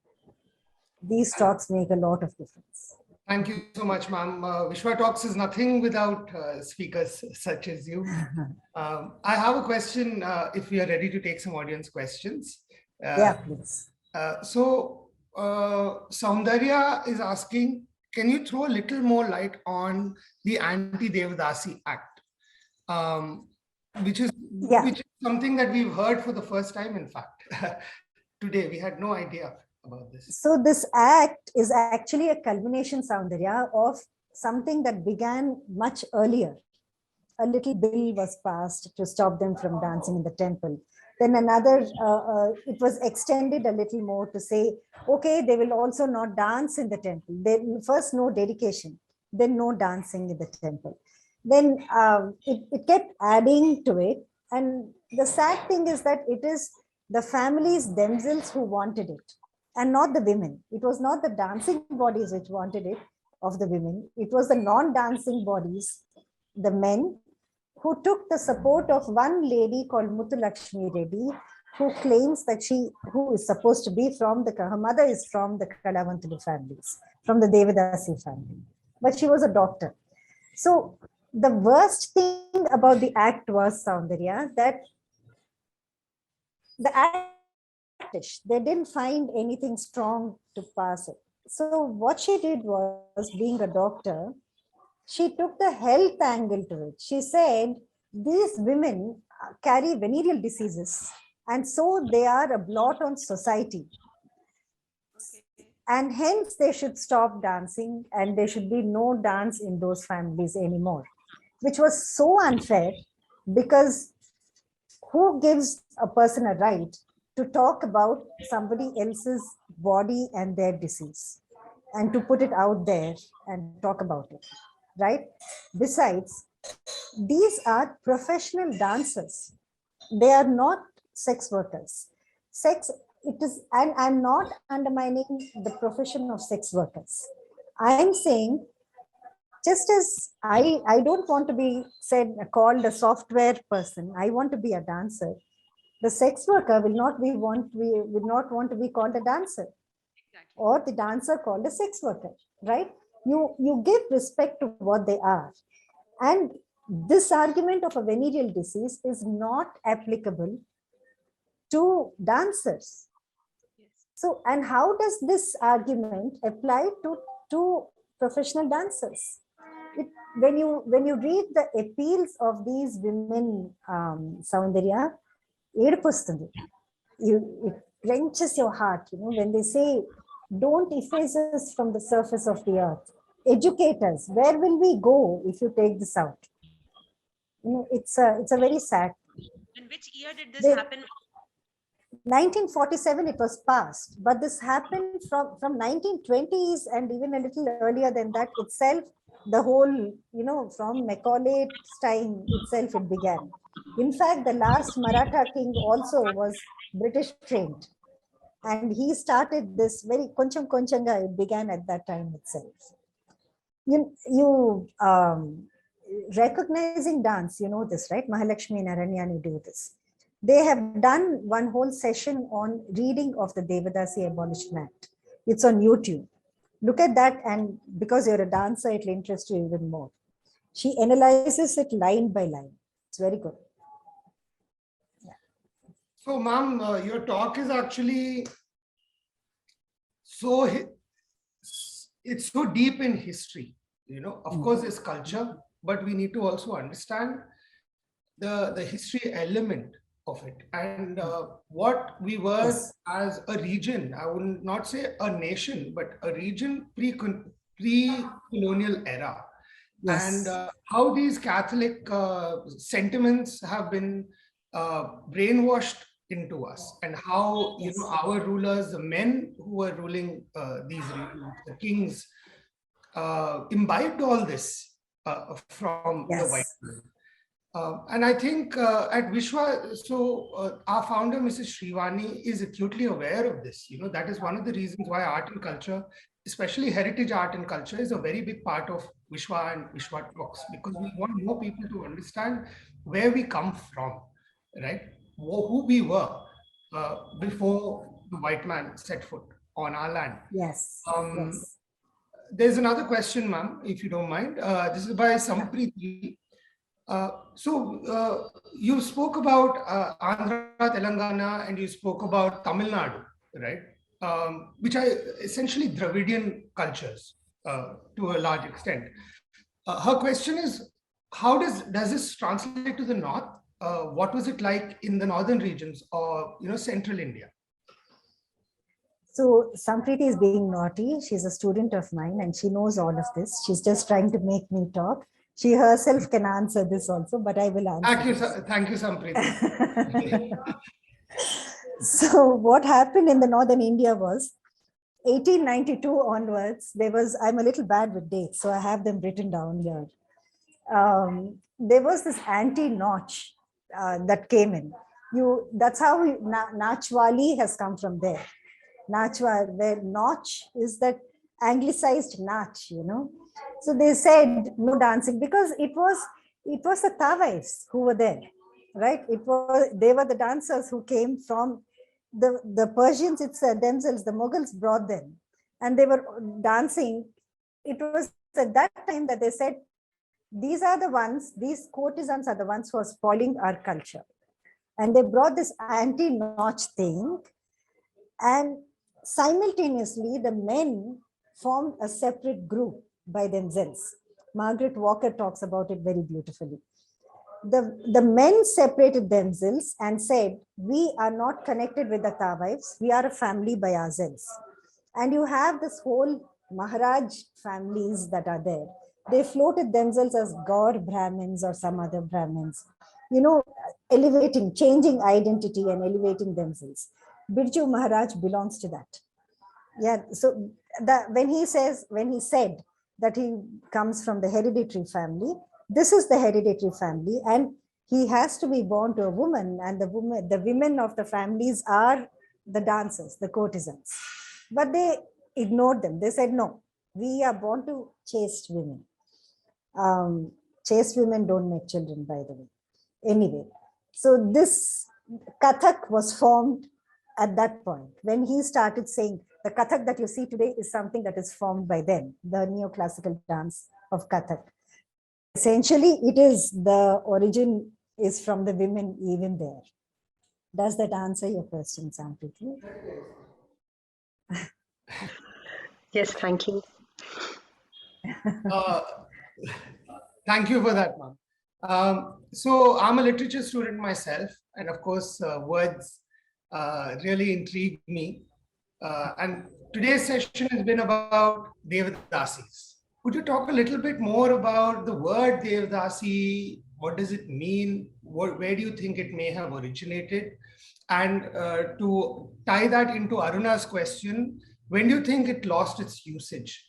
These talks make a lot of difference.
Thank you so much, ma'am. WishwaTalks is nothing without speakers such as you. I have a question, if we are ready to take some audience questions.
Yeah, please.
Soundarya is asking, can you throw a little more light on the Anti-Devadasi Act, which is something that we've heard for the first time, in fact. Today, we had no idea about this.
So this act is actually a culmination, Soundarya, of something that began much earlier. A little bill was passed to stop them from dancing in the temple. Then another, it was extended a little more to say, okay, they will also not dance in the temple. First, no dedication, then no dancing in the temple. Then it kept adding to it. And the sad thing is that it is the families themselves who wanted it, and not the women. It was not the dancing bodies which wanted it of the women. It was the non-dancing bodies, the men, who took the support of one lady called Muthulakshmi Reddy, who claims that who is supposed to be from her mother is from the Kalavantulu families, from the Devadasi family, but she was a doctor. So the worst thing about the act was, Soundarya, that the act, they didn't find anything strong to pass it. So what she did was, being a doctor, she took the health angle to it. She said, these women carry venereal diseases, and so they are a blot on society. And hence they should stop dancing, and there should be no dance in those families anymore, which was so unfair, because who gives a person a right to talk about somebody else's body and their disease and to put it out there and talk about it, right? Besides, these are professional dancers. They are not sex workers. Sex, it is, and I'm not undermining the profession of sex workers. I'm saying, just as I don't want to be said called a software person, I want to be a dancer. The sex worker will not want to be called a dancer, or the dancer called a sex worker, right? You give respect to what they are. And this argument of a venereal disease is not applicable to dancers. So, and how does this argument apply to professional dancers? It, when you read the appeals of these women, Soundarya, it wrenches your heart, when they say, don't efface us from the surface of the earth. Educate us. Where will we go if you take this out? It's a very sad.
In which year did this happen?
1947 it was passed, but this happened from 1920s and even a little earlier than that itself. The whole, from Macaulay's time itself it began. In fact, the last Maratha king also was British trained, and he started this very koncham konchanga. It began at that time itself. You recognizing dance, this, right? Mahalakshmi and Aranyani do this. They have done one whole session on reading of the Devadasi Abolition Act. It's on YouTube. Look at that, and because you're a dancer, it'll interest you even more. She analyzes it line by line. It's very good.
Yeah. So, ma'am, your talk is actually it's so deep in history. Of course, it's culture, but we need to also understand the history element of it, and what we were as a region. I would not say a nation, but a region pre-colonial era. And how these Catholic sentiments have been brainwashed into us, and how our rulers, the men who were ruling these regions, the kings, imbibed all this from the white man. And I think at Vishwa, our founder, Mrs. Shrivani, is acutely aware of this. That is one of the reasons why art and culture, especially heritage art and culture, is a very big part of Vishwa and WishwaTalks, because we want more people to understand where we come from, right? Who we were before the white man set foot on our land.
Yes.
There's another question, ma'am, if you don't mind. This is by Sampriti. You spoke about Andhra, Telangana, and you spoke about Tamil Nadu, right? Which are essentially Dravidian cultures to a large extent. Her question is, how does this translate to the north? What was it like in the northern regions or central India?
So Sampriti is being naughty. She's a student of mine and she knows all of this. She's just trying to make me talk. She herself can answer this also, but I will answer.
Thank you, Sampriti.
So what happened in the northern India was 1892 onwards, I'm a little bad with dates, so I have them written down here. There was this anti-Nach that came in. That's how Nachwali has come from there. Nachwali, where Nach is that anglicized Nach, So they said no dancing because it was the Tawais who were there, right? They were the dancers who came from the Persians themselves. The Mughals brought them, and they were dancing. It was at that time that they said, these courtesans are the ones who are spoiling our culture, and they brought this anti-Nach thing, and simultaneously the men formed a separate group by themselves. Margaret Walker talks about it very beautifully. The men separated themselves and said, we are not connected with the Tawais, we are a family by ourselves. And you have this whole Maharaj families that are there. They floated themselves as Gaur Brahmins or some other Brahmins, changing identity and elevating themselves. Birju Maharaj belongs to that. Yeah, so when he said that he comes from the hereditary family, this is the hereditary family, and he has to be born to a woman, and the women of the families are the dancers, the courtesans. But they ignored them. They said, no, we are born to chaste women. Chaste women don't make children, by the way. Anyway, so this Kathak was formed at that point when he started saying the Kathak that you see today is something that is formed by them, the neoclassical dance of Kathak. Essentially, it is the origin is from the women even there. Does that answer your question, Sampriti?
Yes, thank you.
Thank you for that, ma'am. So I'm a literature student myself, and of course, words really intrigue me. And today's session has been about Devadasis. Could you talk a little bit more about the word Devadasi? What does it mean? Where do you think it may have originated? And to tie that into Aruna's question, when do you think it lost its usage?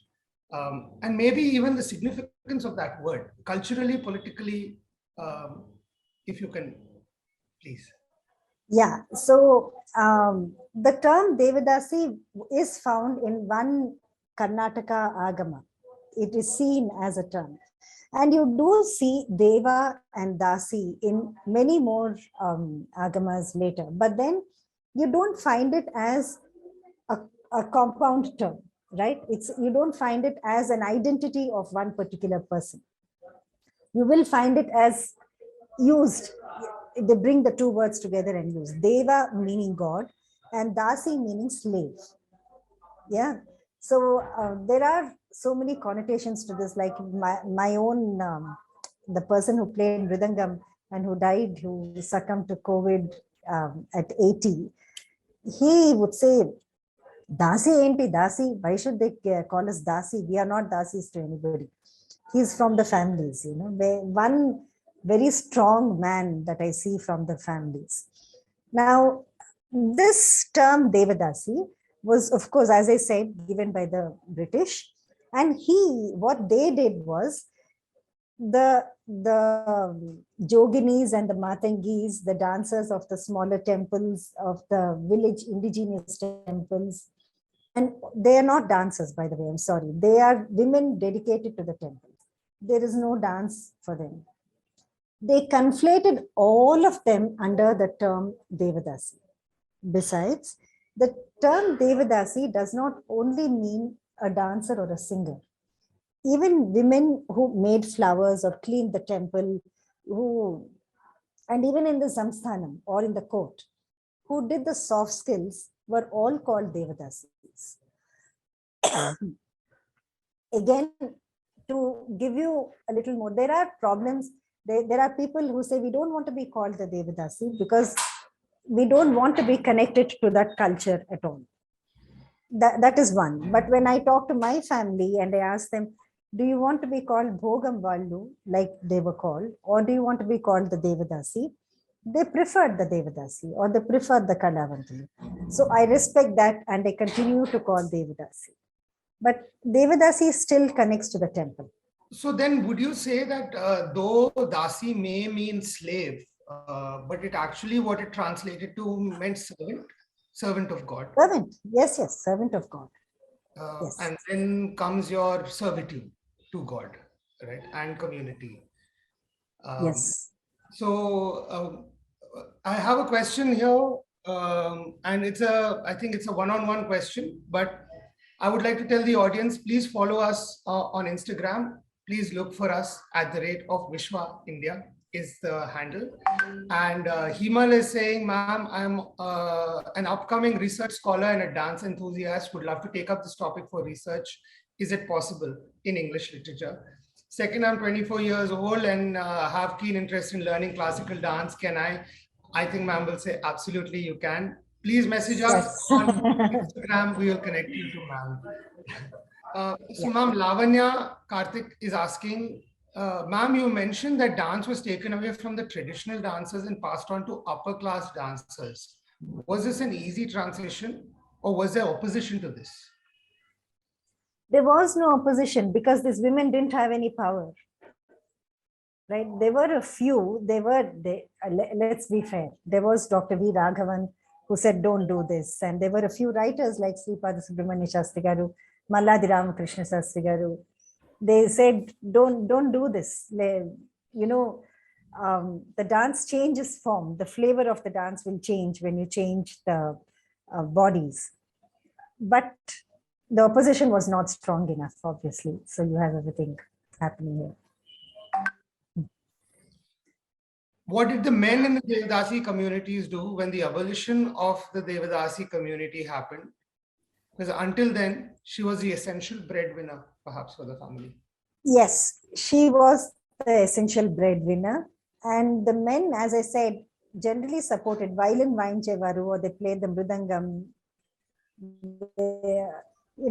And maybe even the significance of that word, culturally, politically, if you can, please.
Yeah, so the term Devadasi is found in one Karnataka Agama. It is seen as a term. And you do see Deva and Dasi in many more Agamas later. But then you don't find it as a compound term, right? You don't find it as an identity of one particular person. You will find it as used. They bring the two words together and use Deva meaning God and Dasi meaning slave. Yeah. So there are so many connotations to this, like my own, the person who played Mridangam and who died, who succumbed to COVID at 80, he would say, Dasi enti Dasi, why should they call us Dasi? We are not Dasis to anybody. He's from the families, you know, one very strong man that I see from the families. Now, this term Devadasi was, of course, as I said, given by the British. And what they did was, the Joginis and the Matangis, the dancers of the smaller temples, of the village indigenous temples, and they are not dancers, by the way, I'm sorry. They are women dedicated to the temple. There is no dance for them. They conflated all of them under the term Devadasi. Besides, the term Devadasi does not only mean a dancer or a singer. Even women who made flowers or cleaned the temple, and even in the Samsthanam or in the court, who did the soft skills were all called Devadasis. Again, to give you a little more, there are problems. There are people who say we don't want to be called the Devadasi because we don't want to be connected to that culture at all. That is one. But when I talk to my family and I ask them, do you want to be called Bhogam Vallu, like they were called, or do you want to be called the Devadasi? They preferred the Devadasi or they preferred the Kalavantulu. So I respect that and I continue to call Devadasi. But Devadasi still connects to the temple.
So then would you say that though Dasi may mean slave, but it actually what it translated to meant servant of God?
Servant, yes, servant of God. Yes.
And then comes your servitude to God, right? And community.
Yes.
So I have a question here, and I think it's a one-on-one question, but I would like to tell the audience, please follow us on Instagram. Please look for us at the rate of Vishwa India is the handle. And Himal is saying, ma'am, I'm an upcoming research scholar and a dance enthusiast, would love to take up this topic for research. Is it possible in English literature? Second, I'm 24 years old and have keen interest in learning classical dance. Can I? I think ma'am will say, absolutely, you can. Please message us on Instagram. We will connect you to ma'am. So ma'am, Lavanya Karthik is asking, ma'am, you mentioned that dance was taken away from the traditional dancers and passed on to upper class dancers. Was this an easy transition or was there opposition to this?
There was no opposition because these women didn't have any power. Right? There were a few, let's be fair. There was Dr. V. Raghavan who said, don't do this. And there were a few writers like Sripada Subramanya Sastry garu, Malladi Ramakrishna Sastry garu. They said, don't do this. The dance changes form. The flavor of the dance will change when you change the bodies. But the opposition was not strong enough, obviously. So you have everything happening here.
What did the men in the Devadasi communities do when the abolition of the Devadasi community happened? Because until then, she was the essential breadwinner, perhaps, for the family.
Yes, she was the essential breadwinner. And the men, as I said, generally supported violin vainchevaru, or they played the mridangam.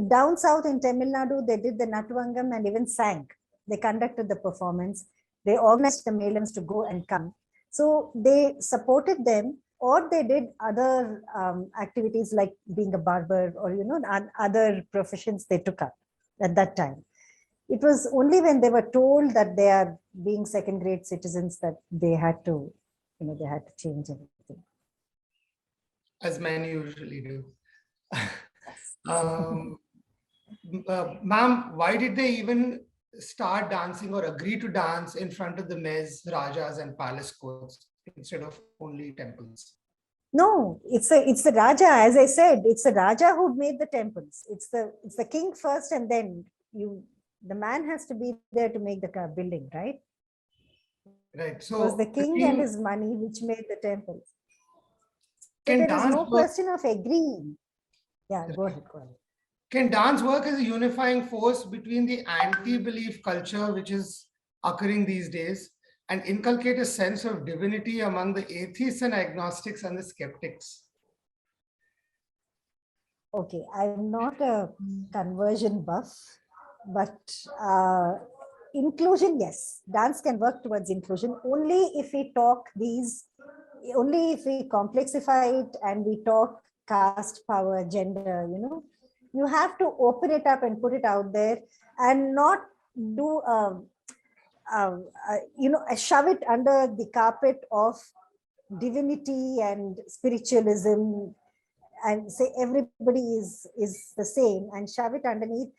Down south in Tamil Nadu, they did the Natvangam and even sang. They conducted the performance. They organized the melams to go and come. So they supported them, or they did other activities like being a barber or, other professions they took up at that time. It was only when they were told that they are being second-grade citizens that they had to, they had to change everything.
As men usually do. Ma'am, why did they even start dancing or agree to dance in front of the mez, rajas and palace courts instead of only temples?
No, it's the Raja, as I said, it's the Raja who made the temples. It's the king first, and then the man has to be there to make the building, right?
Right. So
it was the king and his money which made the temples. So there is no question of agreeing. Yeah, go ahead.
Can dance work as a unifying force between the anti-belief culture which is occurring these days and inculcate a sense of divinity among the atheists and agnostics and the skeptics?
Okay, I'm not a conversion buff, but inclusion, yes. Dance can work towards inclusion only if we only if we complexify it and we talk caste, power, gender, you have to open it up and put it out there and not do shove it under the carpet of divinity and spiritualism and say everybody is the same and shove it underneath,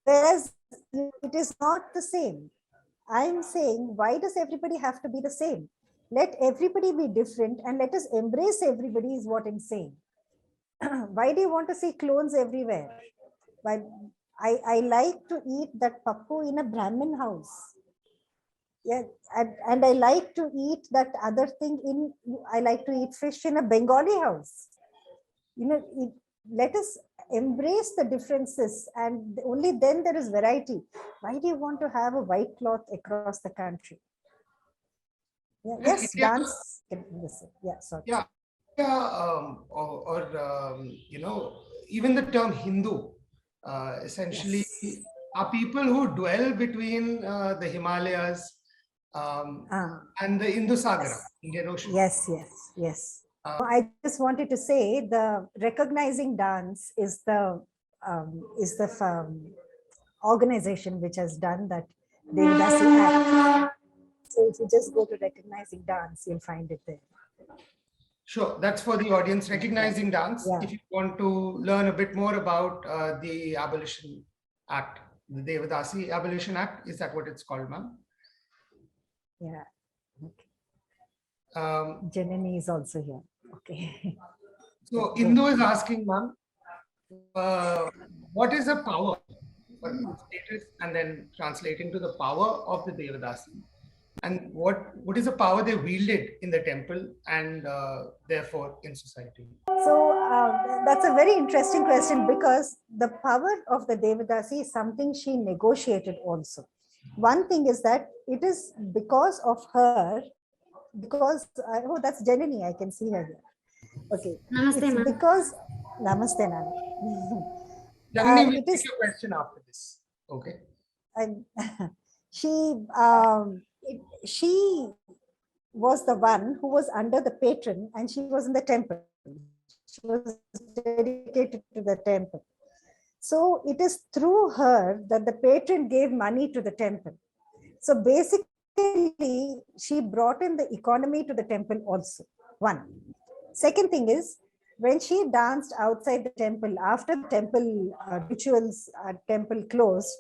whereas it is not the same. I'm saying, why does everybody have to be the same? Let everybody be different and let us embrace everybody is what I'm saying. Why do you want to see clones everywhere? Why? I like to eat that pappu in a Brahmin house. Yeah, and I like to eat that other thing I like to eat fish in a Bengali house. Let us embrace the differences and only then there is variety. Why do you want to have a white cloth across the country? Yeah, yes, India, dance. Yeah, sorry.
Yeah, even the term Hindu, essentially, yes, are people who dwell between the Himalayas and the Indus Sagara,
yes,
Indian Ocean.
Yes. I just wanted to say the recognizing dance is the organization which has done that Devadasi Act. So if you just go to recognizing dance, you'll find it there.
Sure, that's for the audience, recognizing dance.
Yeah.
If you want to learn a bit more about the Abolition Act, the Devadasi Abolition Act, is that what it's called, ma'am?
Yeah. Okay. Janani is also here. Okay.
So Indu is asking, ma'am, what is the power, status, and then translating to the power of the Devadasi, and what is the power they wielded in the temple and therefore in society?
So that's a very interesting question because the power of the Devadasi is something she negotiated also. One thing is that it is because of her, because, oh, that's Janani, I can see her here. Okay.
Namaste,
it's because, Namaste, Nana.
Janani, we'll take your question after this. Okay.
She was the one who was under the patron, and she was in the temple. She was dedicated to the temple. So it is through her that the patron gave money to the temple. So basically, she brought in the economy to the temple also. One. Second thing is, when she danced outside the temple, after the temple rituals, temple closed,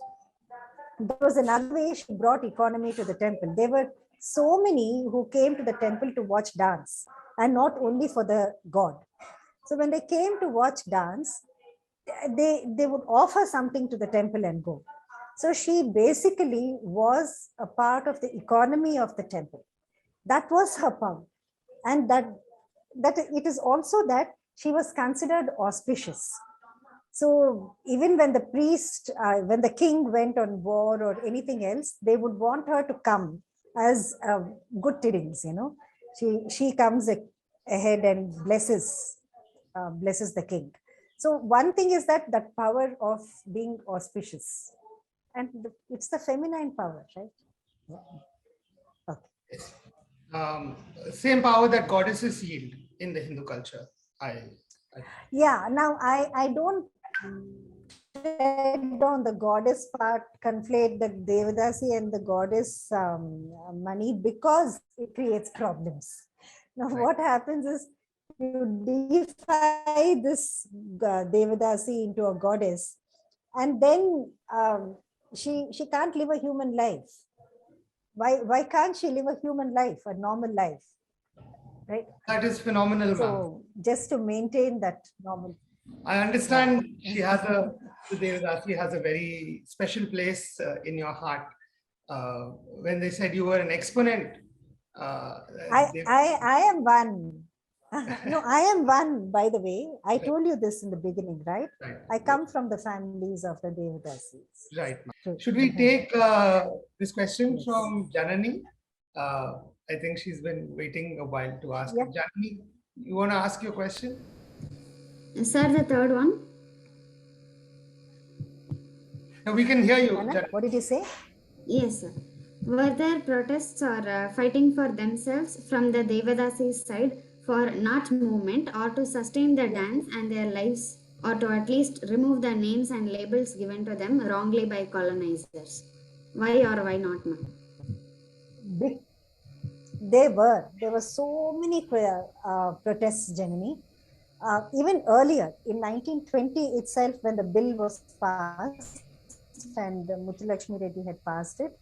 there was another way she brought economy to the temple. There were so many who came to the temple to watch dance, and not only for the god. So when they came to watch dance, they would offer something to the temple and go. So she basically was a part of the economy of the temple. That was her power. And that it is also that she was considered auspicious. So even when the priest, when the king went on war or anything else, they would want her to come as good tidings, you know. She comes ahead and blesses the king. So one thing is that power of being auspicious, and it's the feminine power, right? Yeah. Okay.
Same power that goddesses yield in the Hindu culture.
Yeah. Now I don't tread on the goddess part, conflate the Devadasi and the goddess money, because it creates problems. Now what happens is, you deify this Devadasi into a goddess, and then she can't live a human life. Why can't she live a human life, a normal life, right?
That is phenomenal, ma'am.
So just to maintain that normal.
I understand she has the Devadasi has a very special place in your heart. When they said you were an exponent,
I am one. No, I am one, by the way. I told you this in the beginning, right? I come from the families of the Devadasis.
Right. Should we take this question from Janani? I think she's been waiting a while to ask.
Yeah.
Janani, you want to ask your question?
Sir, the third one.
No, we can hear you.
Anna, what did you say?
Yes, sir. Were there protests or fighting for themselves from the Devadasis side for not movement, or to sustain the dance and their lives, or to at least remove the names and labels given to them wrongly by colonizers? Why or why not, ma'am?
There were so many protests, Janani. Even earlier, in 1920 itself, when the bill was passed and Muthulakshmi Reddy had passed it,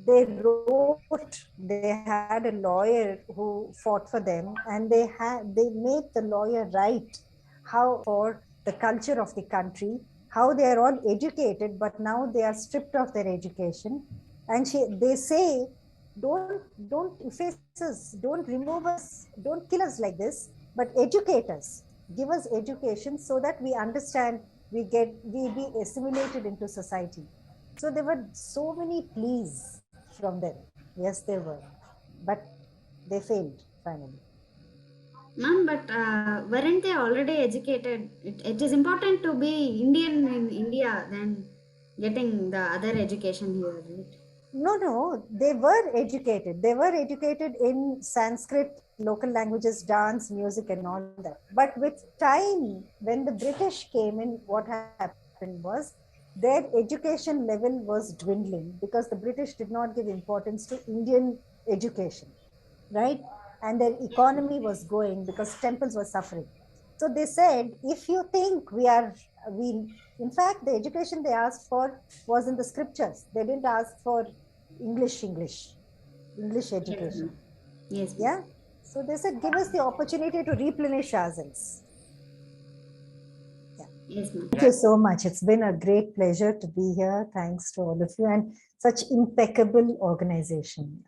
they had a lawyer who fought for them, and they made the lawyer write how for the culture of the country, how they are all educated, but now they are stripped of their education. And they say, don't efface us, don't remove us, don't kill us like this, but educate us, give us education so that we understand, we be assimilated into society. So there were so many pleas from them. Yes, there were, but they failed finally.
Ma'am, but weren't they already educated? It is important to be Indian in India than getting the other education here, right?
No, they were educated. They were educated in Sanskrit, local languages, dance, music, and all that. But with time, when the British came in, what happened was their education level was dwindling, because the British did not give importance to Indian education, right? And their economy was going, because temples were suffering. So they said, if you think in fact, the education they asked for was in the scriptures. They didn't ask for English education.
Yes.
Yeah. So they said, give us the opportunity to replenish ourselves. Yeah.
Yes, ma'am.
Thank you so much. It's been a great pleasure to be here. Thanks to all of you, and such impeccable organization.